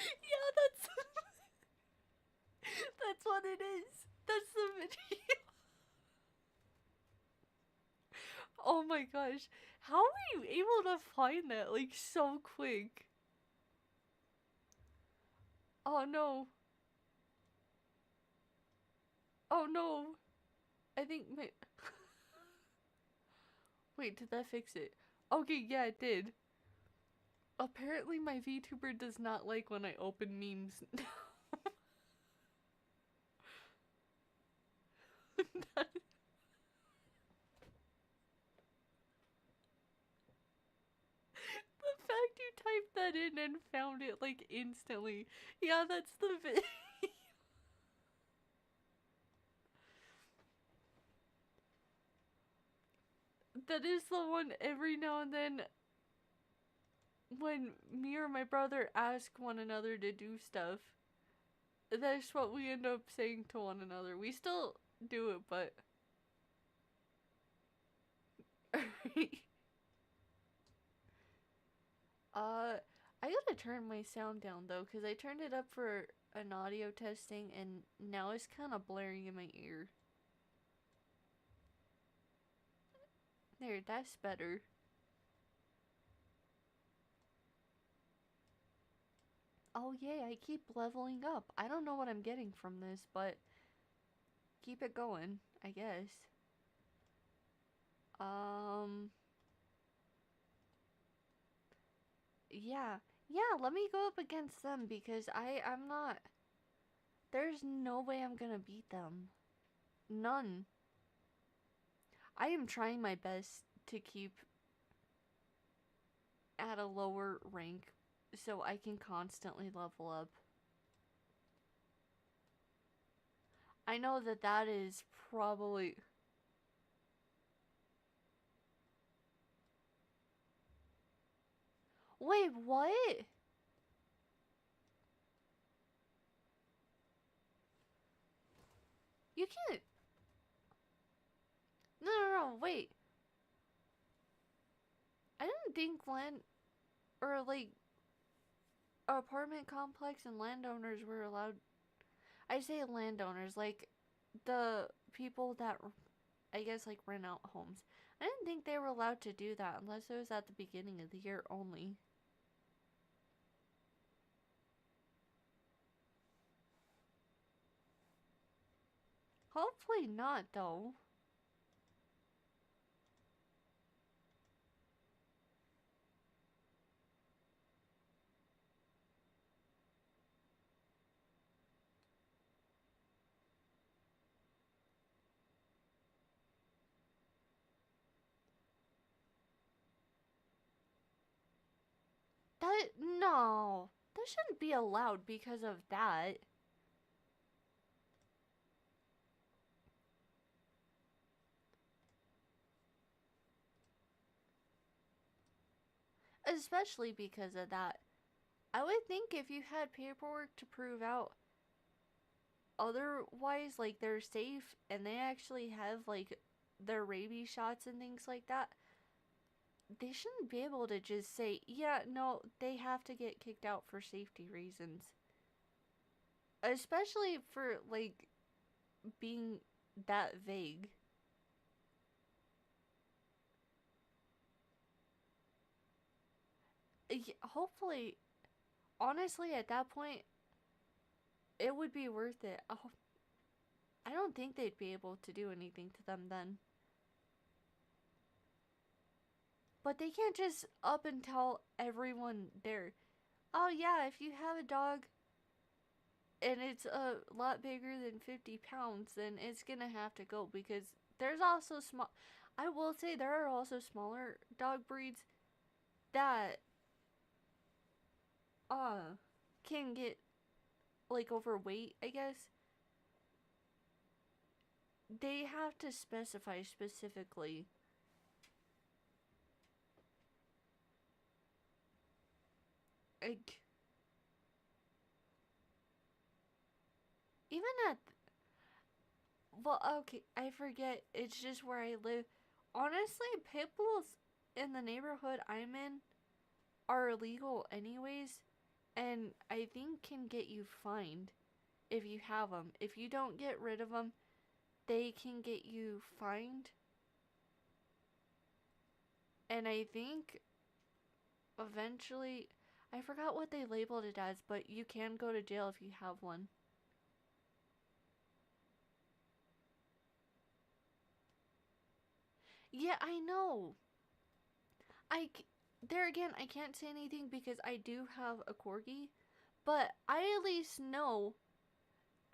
Yeah, that's what it is. That's the video. Oh my gosh. How are you able to find that like so quick? Oh no. Oh no. I think my Wait, did that fix it? Okay, yeah, it did. Apparently my VTuber does not like when I open memes. That The fact you typed that in and found it like instantly. Yeah, that's the that is the one every now and then when me or my brother ask one another to do stuff. That's what we end up saying to one another. We still do it, but uh I gotta turn my sound down though, because I turned it up for an audio testing and now it's kind of blaring in my ear. There, that's better. Oh yay, I keep leveling up. I don't know what I'm getting from this, but keep it going, I guess. Um, yeah. Yeah, let me go up against them because I'm not. There's no way I'm gonna beat them. None. I am trying my best to keep at a lower rank so I can constantly level up. I know that that is probably. Wait, what? You can't. No, no, no, wait. I didn't think land. Or, like, apartment complex and landowners were allowed. I say landowners, like the people that I guess like rent out homes. I didn't think they were allowed to do that unless it was at the beginning of the year only. Hopefully not, though. That no, that shouldn't be allowed because of that. Especially because of that. I would think if you had paperwork to prove out otherwise, like they're safe and they actually have like their rabies shots and things like that, they shouldn't be able to just say, yeah, no, they have to get kicked out for safety reasons. Especially for, like, being that vague. Hopefully, honestly, at that point, it would be worth it. Oh, I don't think they'd be able to do anything to them then. But they can't just up and tell everyone there, oh yeah, if you have a dog and it's a lot bigger than 50 pounds, then it's gonna have to go because there's also small. I will say there are also smaller dog breeds that can get like overweight, I guess. They have to specify specifically like, even at, well, okay, I forget. It's just where I live. Honestly, pit bulls in the neighborhood I'm in are illegal anyways, and I think can get you fined if you have them. If you don't get rid of them, they can get you fined. And I think eventually, I forgot what they labeled it as, but you can go to jail if you have one. Yeah, I know. I there again, I can't say anything because I do have a corgi, but I at least know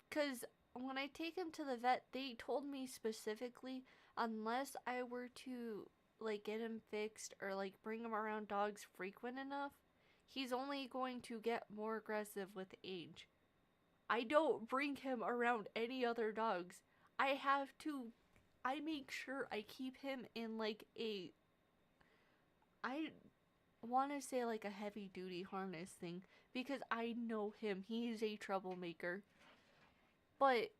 because when I take him to the vet, they told me specifically unless I were to like get him fixed or like bring him around dogs frequent enough, he's only going to get more aggressive with age. I don't bring him around any other dogs. I have to I make sure I keep him in like a I want to say like a heavy duty harness thing because I know him. He is a troublemaker. But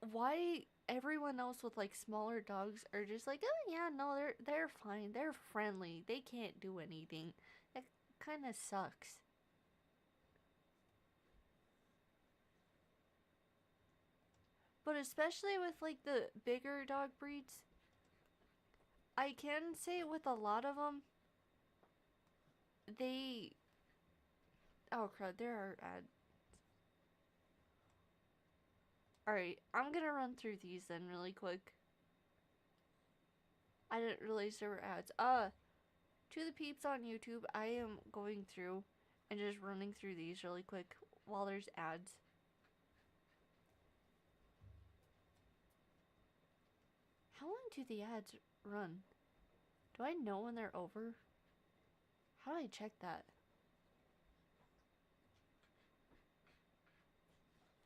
why everyone else with like smaller dogs are just like, oh yeah, no, they're fine. They're friendly. They can't do anything. That kind of sucks. But especially with like the bigger dog breeds, I can say with a lot of them, they oh crud, there are ads. All right, I'm gonna run through these then really quick. I didn't realize there were ads. To the peeps on YouTube, I am going through and just running through these really quick while there's ads. How long do the ads run? Do I know when they're over? How do I check that?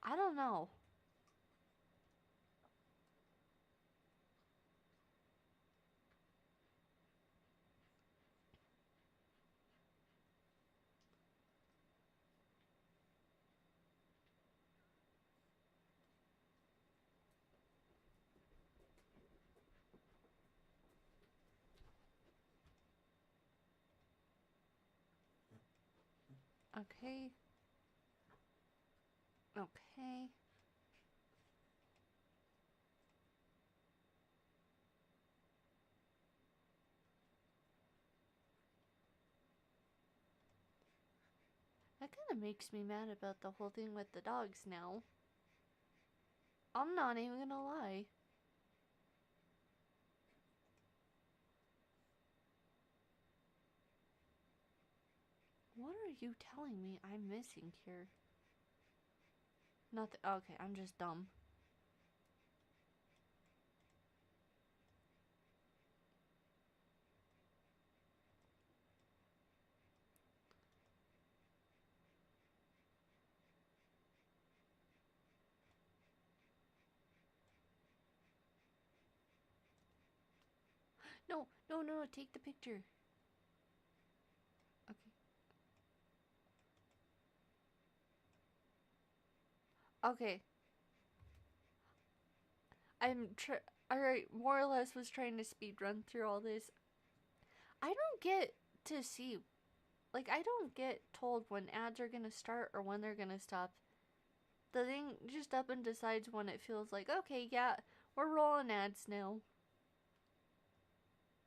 I don't know. Okay. Okay. That kind of makes me mad about the whole thing with the dogs now. I'm not even gonna lie. What are you telling me I'm missing here? Nothing. Okay, I'm just dumb. No, no, no, take the picture. Okay. Okay. Alright, more or less was trying to speed run through all this. I don't get to see, like, I don't get told when ads are gonna start or when they're gonna stop. The thing just up and decides when it feels like, okay, yeah, we're rolling ads now.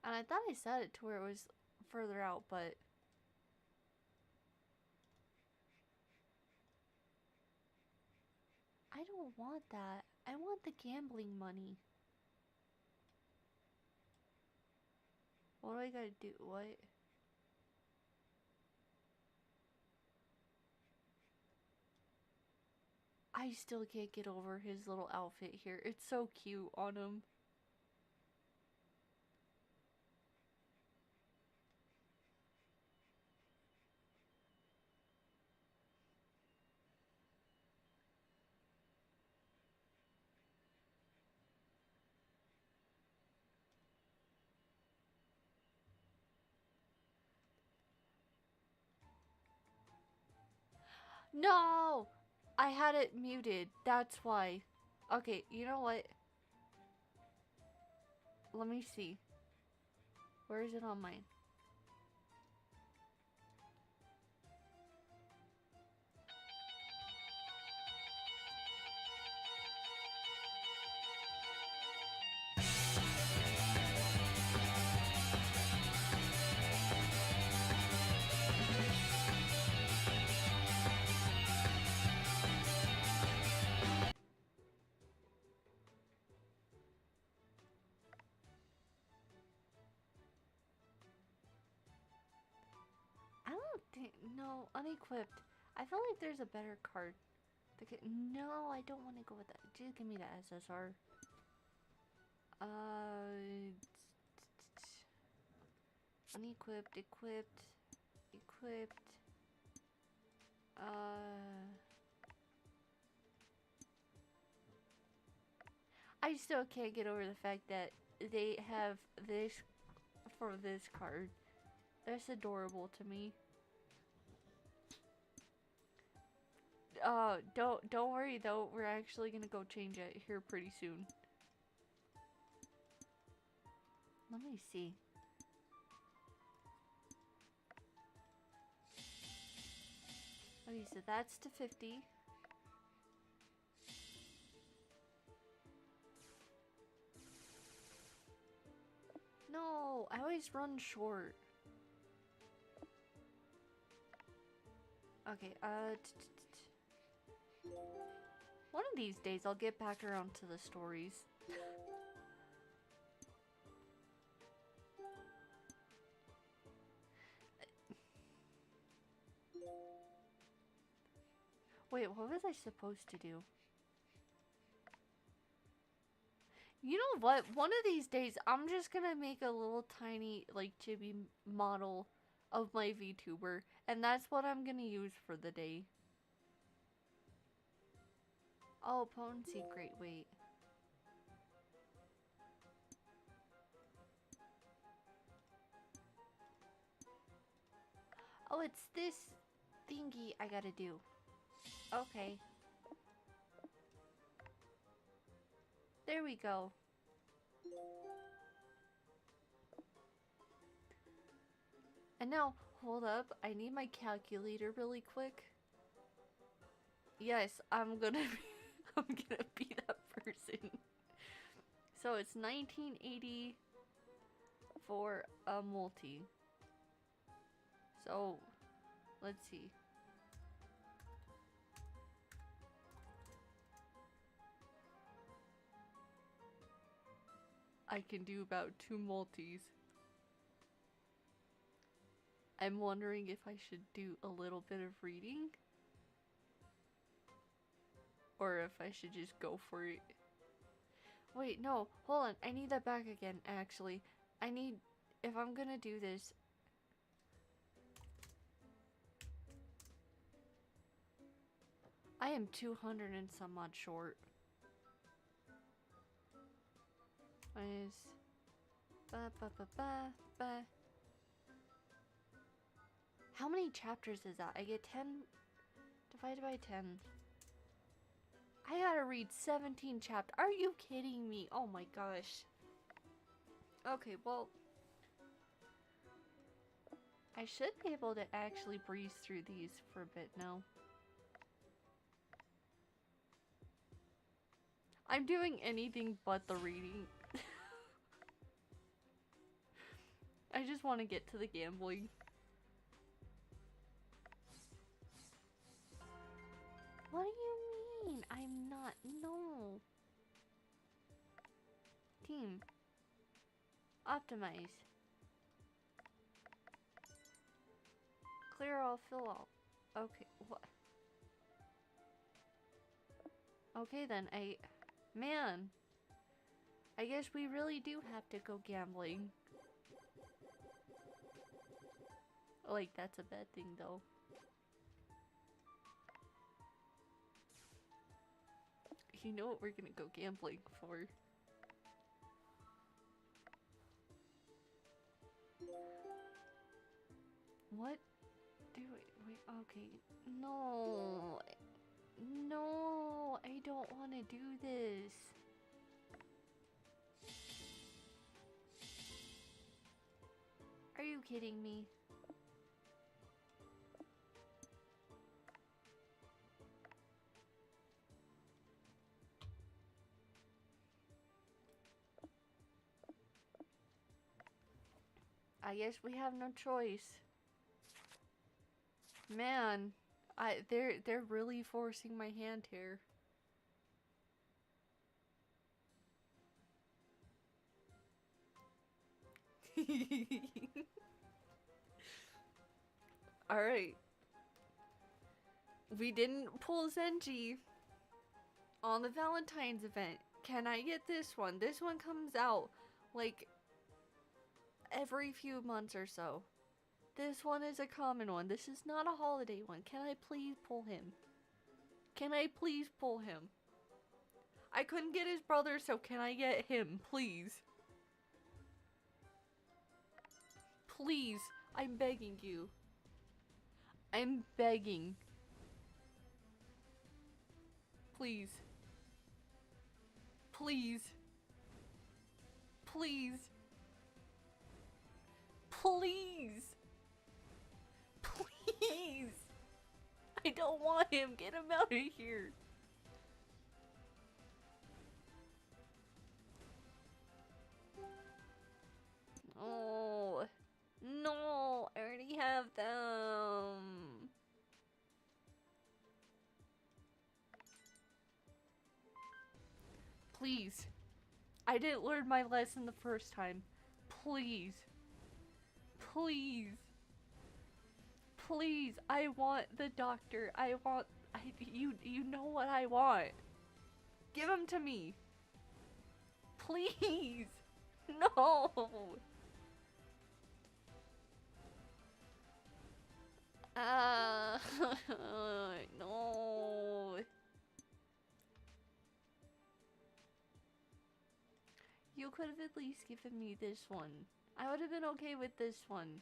And I thought I set it to where it was further out, but I don't want that. I want the gambling money. What do I gotta do? What? I still can't get over his little outfit here. It's so cute on him. No! I had it muted. That's why. Okay, you know what? Let me see. Where is it on mine? I don't think. No, unequipped. I feel like there's a better card. No, I don't want to go with that. Just give me the SSR. Unequipped, equipped, equipped. I still can't get over the fact that they have this for this card. That's adorable to me. Don't worry though. We're actually gonna go change it here pretty soon. Let me see. Okay, so that's to 50. No, I always run short. Okay, one of these days I'll get back around to the stories. Wait, what was I supposed to do? You know what? One of these days, I'm just gonna make a little tiny, like, chibi model of my VTuber, and that's what I'm gonna use for the day. Oh, potency, great, wait. Oh, it's this thingy I gotta do. Okay. There we go. And now, hold up, I need my calculator really quick. Yes, I'm gonna be that person. So it's 1980 for a multi. So, let's see. I can do about 2 multis. I'm wondering if I should do a little bit of reading. Or if I should just go for it. Wait, no, hold on. I need that back again, actually. I need, if I'm gonna do this. I am 200 and some odd short. Minus, ba. How many chapters is that? I get 10 divided by 10. I gotta read 17 chapters. Are you kidding me? Oh my gosh. Okay, well, I should be able to actually breeze through these for a bit now. I'm doing anything but the reading. I just want to get to the gambling. What do you mean? I'm not. No. Team. Optimize. Clear all, fill all. Okay, what? Okay then, man. I guess we really do have to go gambling. Like, that's a bad thing though. You know what we're gonna go gambling for. What Wait, okay. No. No, I don't want to do this. Are you kidding me? I guess we have no choice. Man, they're really forcing my hand here. Alright. We didn't pull Zenji on the Valentine's event. Can I get this one? This one comes out like every few months or so. This one is a common one. This is not a holiday one. Can I please pull him? Can I please pull him? I couldn't get his brother, so can I get him, please? Please, I'm begging you. I'm begging. Please. Please. Please. Please. Please. I don't want him. Get him out of here. Oh. No, I already have them. Please. I didn't learn my lesson the first time. Please. Please. Please. I want the doctor. You know what I want. Give him to me. Please. No. No. You could have at least given me this one. I would have been okay with this one.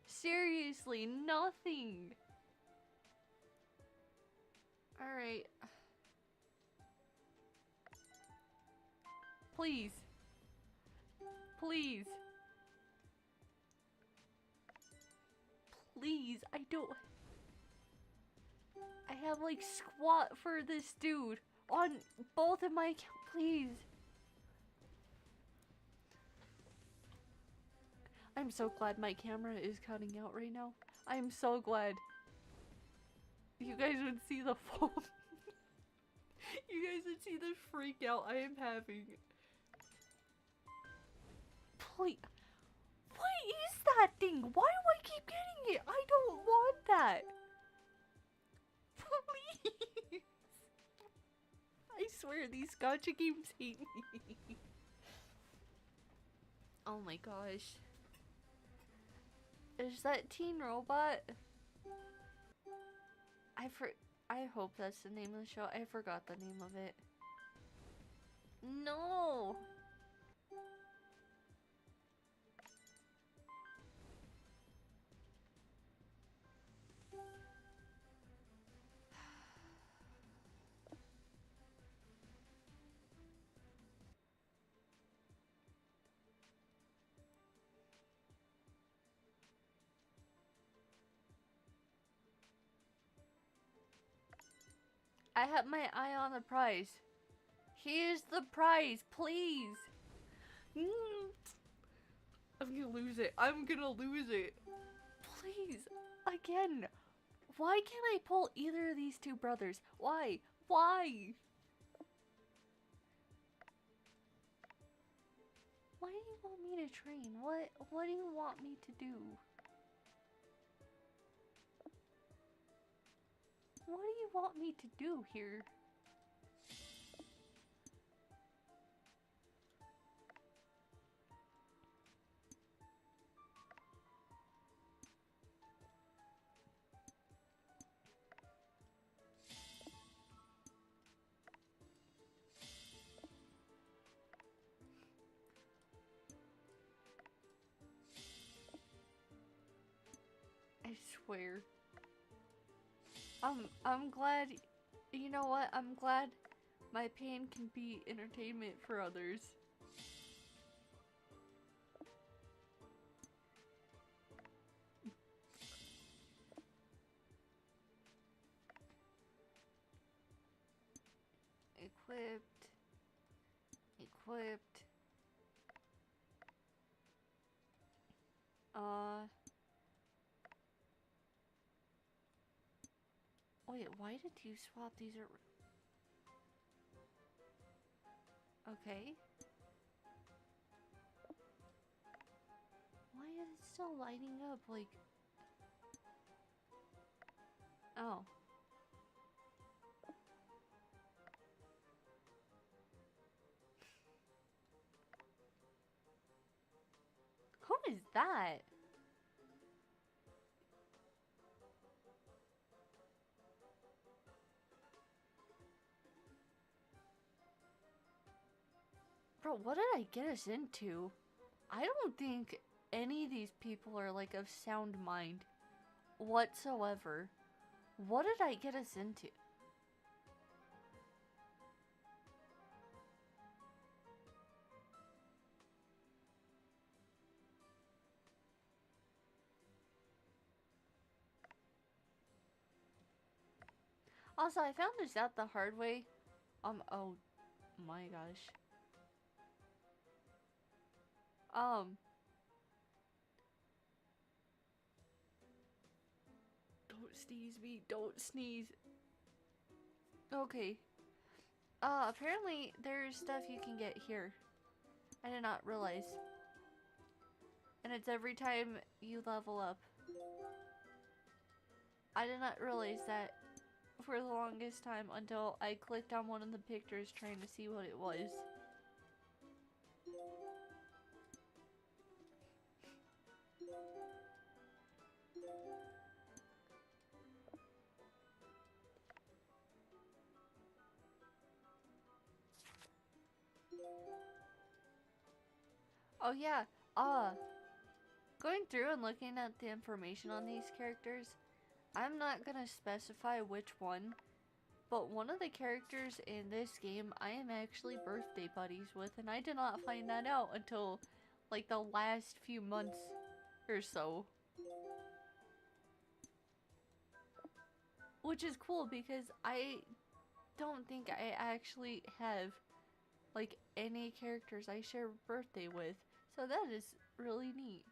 Seriously, nothing. Alright. Please. Please. Please, I don't... I have like squat for this dude on both of my... Please. I'm so glad my camera is cutting out right now. I'm so glad. You guys would see the phone. You guys would see the freak out I am having. Please. What is that thing? Why do I keep getting it? I don't want that. Please. I swear these gacha games hate me. Oh my gosh. Is that Teen Robot? I hope that's the name of the show. I forgot the name of it. No! I have my eye on the prize. Here's the prize, please. I'm gonna lose it. I'm gonna lose it. Please, again. Why can't I pull either of these two brothers? Why? Why? Why do you want me to train? What do you want me to do? What do you want me to do here? I swear. I'm glad, you know what? I'm glad my pain can be entertainment for others. Equipped. Equipped. Wait, why did you swap these? Okay. Why is it still lighting up? Like, oh. Who is that? Bro, what did I get us into? I don't think any of these people are like of sound mind whatsoever. What did I get us into? Also, I found this out the hard way. Oh my gosh. Don't sneeze me, don't sneeze. Okay. Apparently there's stuff you can get here. I did not realize. And it's every time you level up. I did not realize that for the longest time until I clicked on one of the pictures trying to see what it was. Oh yeah, going through and looking at the information on these characters, I'm not gonna specify which one, but one of the characters in this game I am actually birthday buddies with, and I did not find that out until like the last few months or so. Which is cool because I don't think I actually have like any characters I share birthday with, so that is really neat.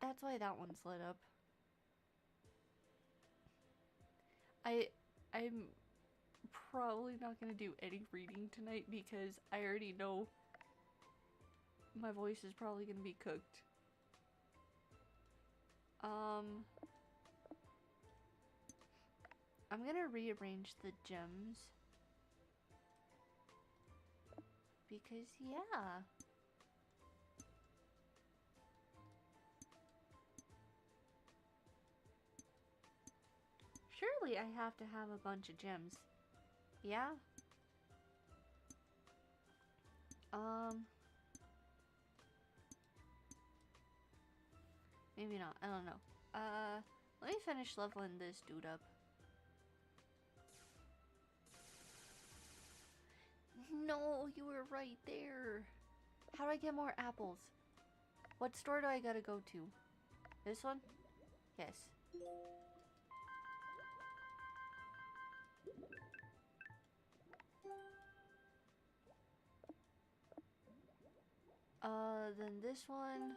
That's why that one's lit up. I'm probably not gonna do any reading tonight because I already know my voice is probably gonna be cooked. I'm gonna rearrange the gems because yeah. Surely I have to have a bunch of gems. Yeah? Maybe not. I don't know. Let me finish leveling this dude up. No, you were right there. How do I get more apples? What store do I gotta go to? This one? Yes. Then this one.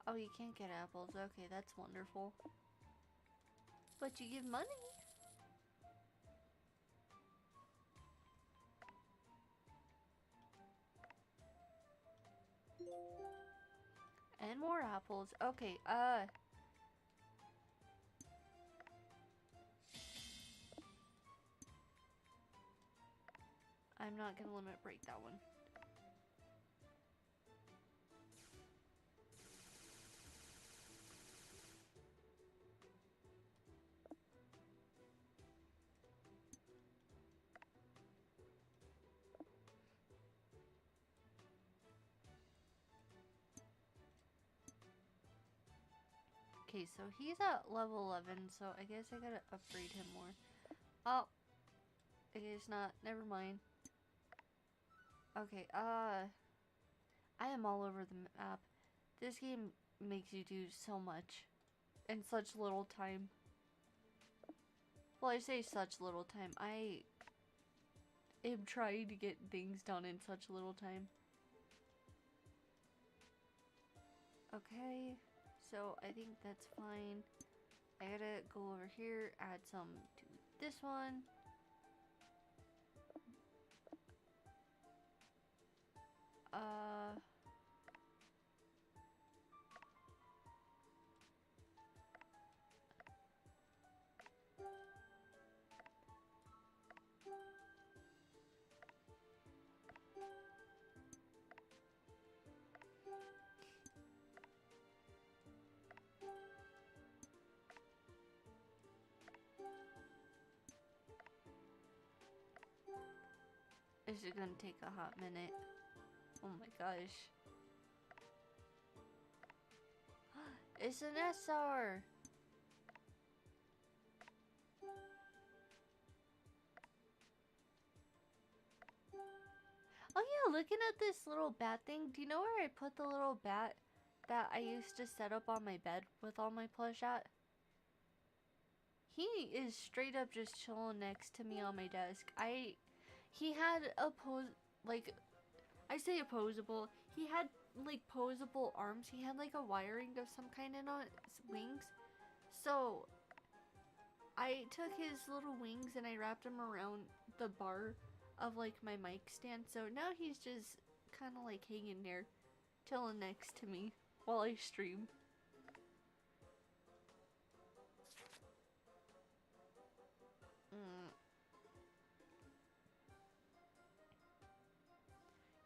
Oh, you can't get apples. Okay, that's wonderful. But you give money. And more apples. Okay, I'm not gonna limit break that one. Okay, so he's at level 11, so I guess I gotta upgrade him more. Oh, I guess not. Never mind. Okay, I am all over the map. This game makes you do so much in such little time. Well, I say such little time. I am trying to get things done in such little time. Okay, so I think that's fine. I gotta go over here, add some to this one. This is gonna take a hot minute. Oh my gosh. It's an SR! Oh yeah, looking at this little bat thing, do you know where I put the little bat that I used to set up on my bed with all my plush at? He is straight up just chilling next to me on my desk. He had like, I say opposable, he had like posable arms. He had like a wiring of some kind in on his wings. So I took his little wings and I wrapped them around the bar of like my mic stand. So now he's just kind of like hanging there, chilling next to me while I stream.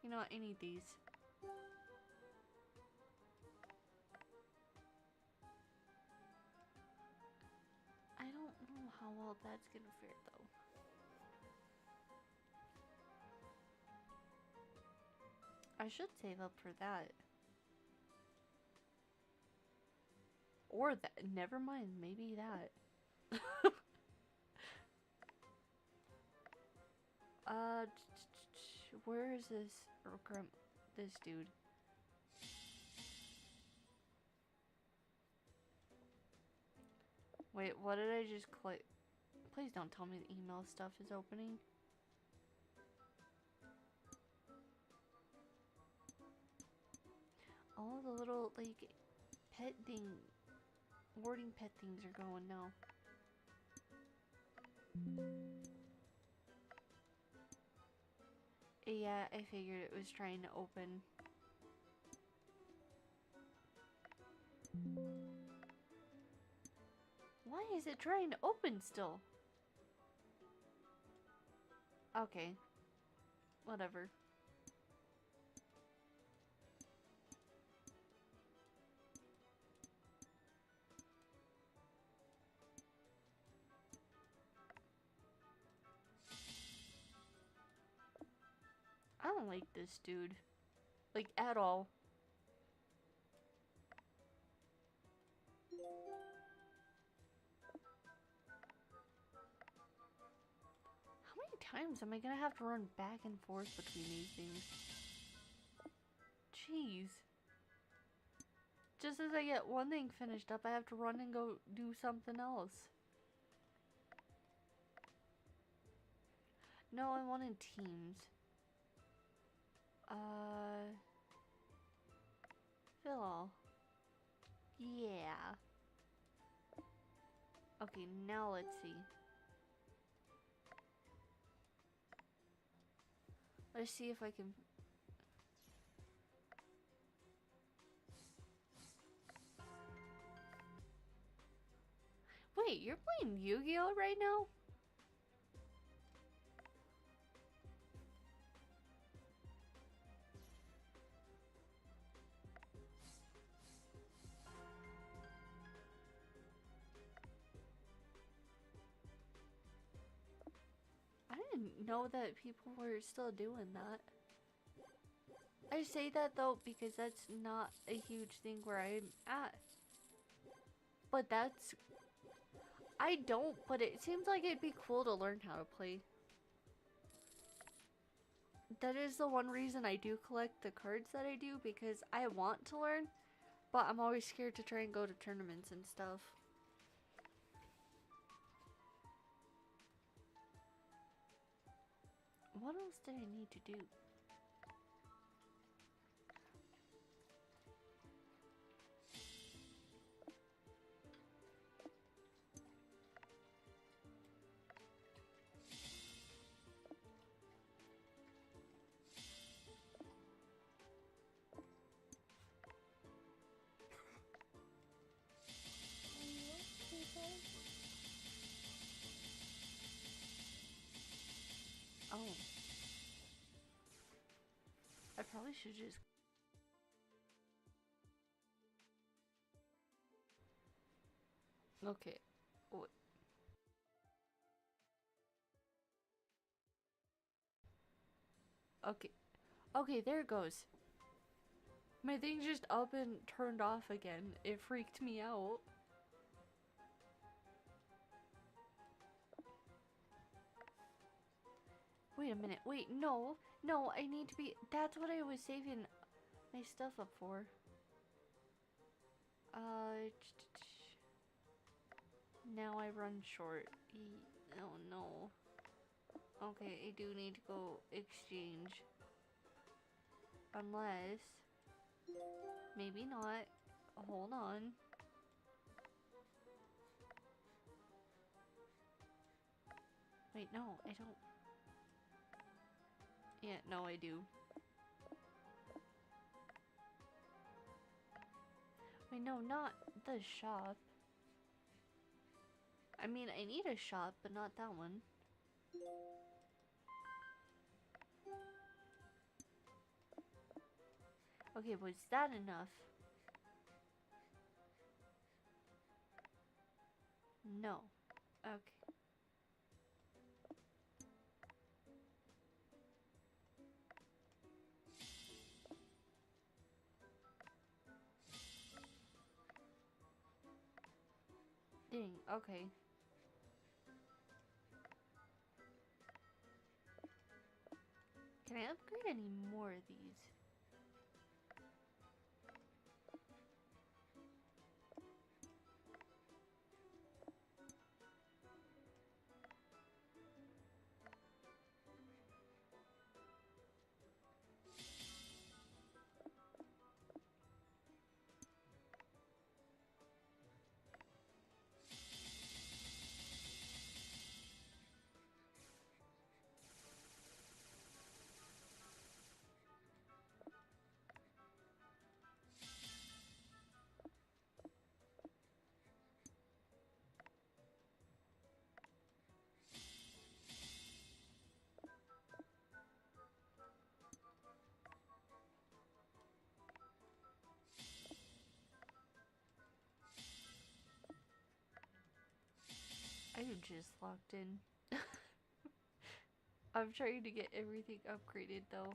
You know what? I need these. I don't know how well that's gonna fare though. I should save up for that. Or that. Never mind. Maybe that. Where is this? This dude. Wait, what did I just click? Please don't tell me the email stuff is opening. All the little, like, pet thing, warding pet things are going now. Yeah, I figured it was trying to open. Why is it trying to open still? Okay. Whatever. I don't like this dude. Like, at all. How many times am I gonna have to run back and forth between these things? Jeez. Just as I get one thing finished up, I have to run and go do something else. No, I wanted teams. Phil. Yeah. Okay, now let's see. Let's see if I can... Wait, you're playing Yu-Gi-Oh right now? I didn't know that people were still doing that. I say that though because that's not a huge thing where I'm at. But that's... I don't, but it seems like it'd be cool to learn how to play. That is the one reason I do collect the cards that I do, because I want to learn, but I'm always scared to try and go to tournaments and stuff. What else did I need to do? Oh. I probably should just... Okay. Wait. Okay. Okay, there it goes. My thing just up and turned off again. It freaked me out. Wait a minute. Wait, no. No, I need to be... That's what I was saving my stuff up for. Now I run short. Oh no. Okay, I do need to go exchange. Unless... Maybe not. Hold on. Wait, no, I don't. Yeah, no, I do. Wait, no, not the shop. I mean, I need a shop, but not that one. Okay, was that enough? No. Okay. Dang, okay. Can I upgrade any more of these? I just locked in. I'm trying to get everything upgraded though.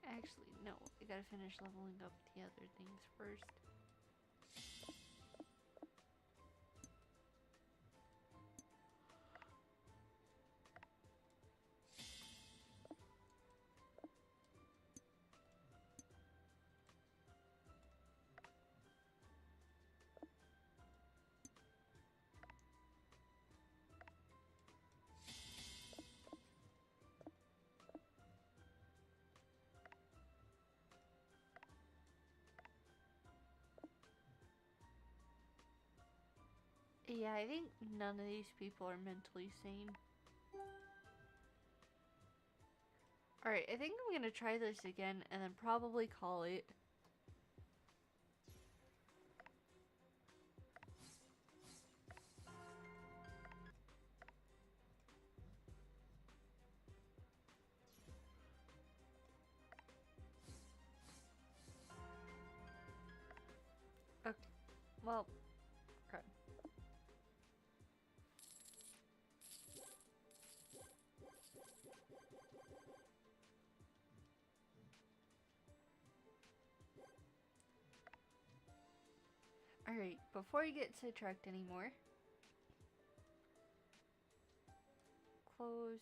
Actually, no. I gotta finish leveling up the other things first. Yeah, I think none of these people are mentally sane. Alright, I think I'm gonna try this again and then probably call it. Okay, well, Alright, before you get sidetracked anymore, close.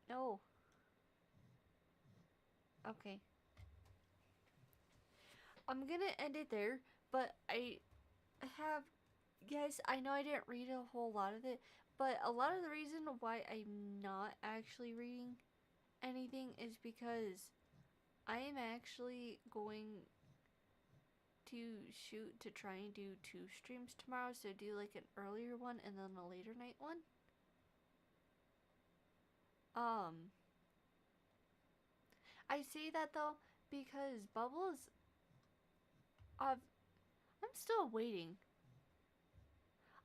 No. Okay. I'm gonna end it there, but I have. Yes, I know I didn't read a whole lot of it, but a lot of the reason why I'm not actually reading anything is because I am actually going to shoot to try and do 2 streams tomorrow. So do like an earlier one and then a later night one. Um, I say that though because Bubbles, I'm still waiting.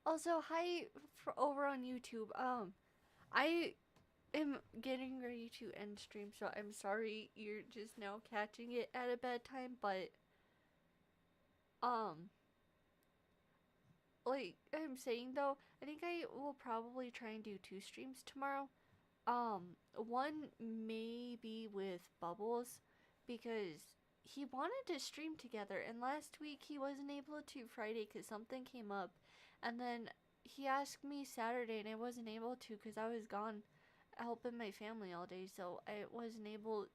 Also, hi for over on YouTube. I am getting ready to end stream, so I'm sorry you're just now catching it at a bad time, but um like I'm saying though, I think I will probably try and do 2 streams tomorrow. One may be with Bubbles because he wanted to stream together, and last week he wasn't able to Friday because something came up, and then he asked me Saturday, and I wasn't able to because I was gone helping my family all day, so I wasn't able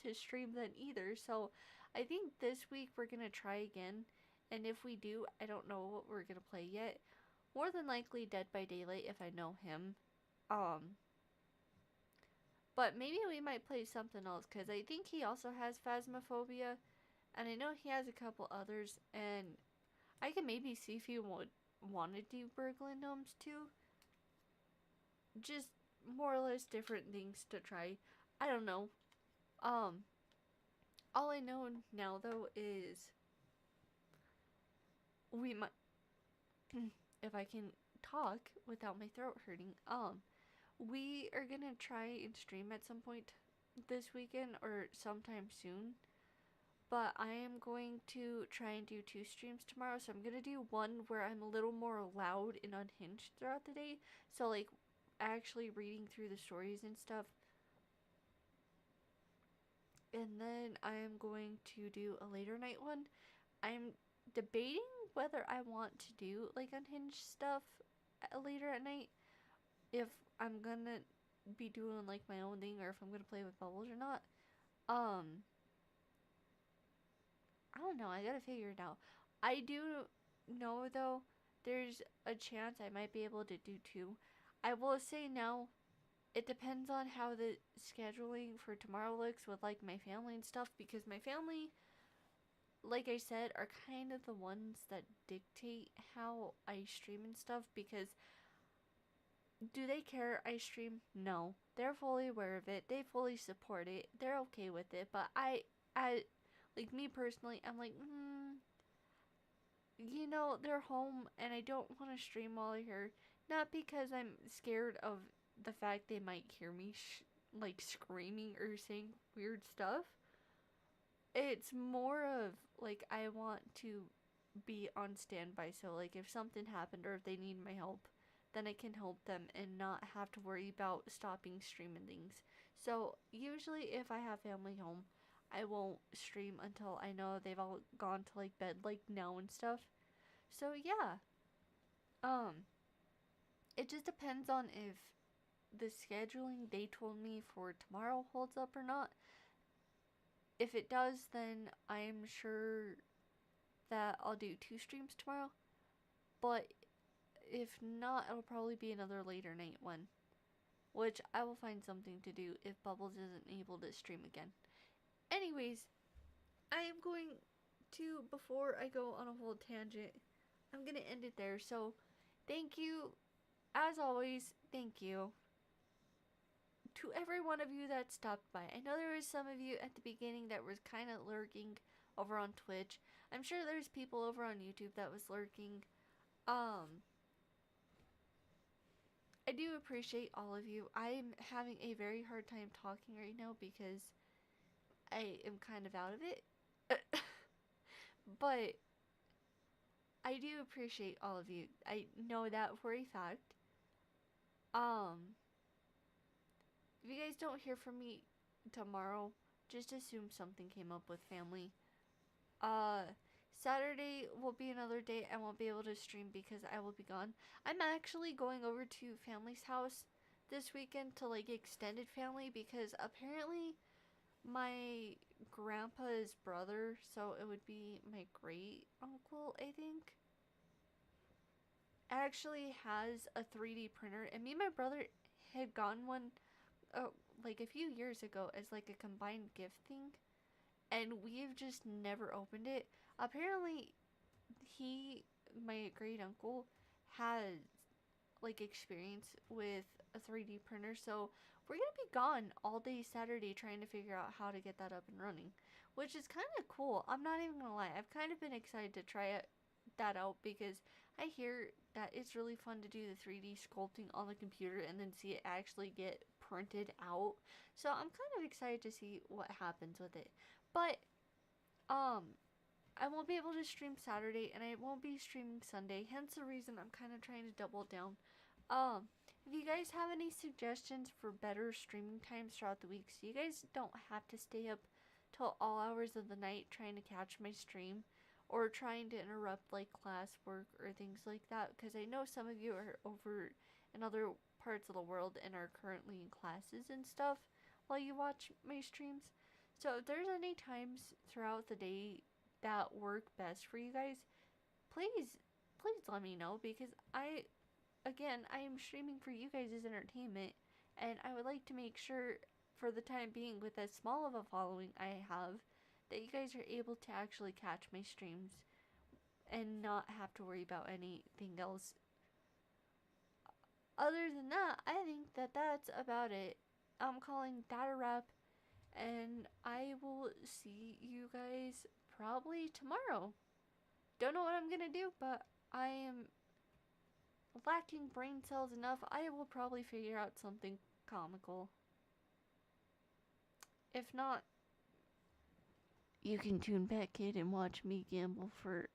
to stream then either. So I think this week we're gonna try again, and if we do, I don't know what we're gonna play yet. More than likely Dead by Daylight if I know him. Um, but maybe we might play something else because I think he also has Phasmophobia, and I know he has a couple others, and I can maybe see if he would want to do Burglar Gnomes too. Just more or less different things to try. I don't know. Um, all I know now though is we might, if I can talk without my throat hurting. We are gonna try and stream at some point this weekend or sometime soon. But I am going to try and do 2 streams tomorrow. So I'm gonna do one where I'm a little more loud and unhinged throughout the day. So like actually reading through the stories and stuff. And then I am going to do a later night one. I'm debating whether I want to do like unhinged stuff later at night. If I'm gonna be doing like my own thing or if I'm gonna play with bubbles or not. I don't know. I gotta figure it out. I do know though, there's a chance I might be able to do 2. I will say now, it depends on how the scheduling for tomorrow looks with like my family and stuff because my family, like I said, are kind of the ones that dictate how I stream and stuff because do they care I stream? No. They're fully aware of it. They fully support it. They're okay with it. But I like me personally, I'm like, they're home and I don't want to stream while they're here. Not because I'm scared of the fact they might hear me like screaming or saying weird stuff. It's more of like I want to be on standby. So like if something happened or if they need my help, then I can help them and not have to worry about stopping streaming things. So usually if I have family home, I won't stream until I know they've all gone to like bed like now and stuff. So yeah. Um it just depends on if the scheduling they told me for tomorrow holds up or not. If it does, then I'm sure that I'll do 2 streams tomorrow. But if not, it'll probably be another later night one. Which I will find something to do if Bubbles isn't able to stream again. Anyways, I am going to, before I go on a whole tangent, I'm going to end it there. So, thank you. As always, thank you to every one of you that stopped by. I know there was some of you at the beginning that was kind of lurking over on Twitch. I'm sure there's people over on YouTube that was lurking. I do appreciate all of you. I'm having a very hard time talking right now because I am kind of out of it. But I do appreciate all of you. I know that for a fact. If you guys don't hear from me tomorrow, just assume something came up with family. Uh, Saturday will be another day I won't be able to stream because I will be gone. I'm actually going over to family's house this weekend to like extended family because apparently my grandpa's brother, so it would be my great uncle, I think, actually has a 3D printer, and me and my brother had gotten one uh, like a few years ago as like a combined gift thing, and we've just never opened it. Apparently, he, my great uncle, has like experience with a 3D printer, so we're gonna be gone all day Saturday trying to figure out how to get that up and running, which is kind of cool. I'm not even gonna lie, I've kind of been excited to try that out because I hear that it's really fun to do the 3D sculpting on the computer and then see it actually get printed out. So I'm kind of excited to see what happens with it. But um I won't be able to stream Saturday and I won't be streaming Sunday, hence the reason I'm kind of trying to double down. If you guys have any suggestions for better streaming times throughout the week, so you guys don't have to stay up till all hours of the night trying to catch my stream or trying to interrupt like classwork or things like that, because I know some of you are over in other parts of the world and are currently in classes and stuff while you watch my streams. So if there's any times throughout the day that work best for you guys, please let me know because I am streaming for you guys' entertainment, and I would like to make sure, for the time being, with as small of a following I have, that you guys are able to actually catch my streams and not have to worry about anything else. Other than that, I think that that's about it. I'm calling that a wrap, and I will see you guys probably tomorrow. Don't know what I'm gonna do, but I am lacking brain cells enough. I will probably figure out something comical. If not, you can tune back in and watch me gamble for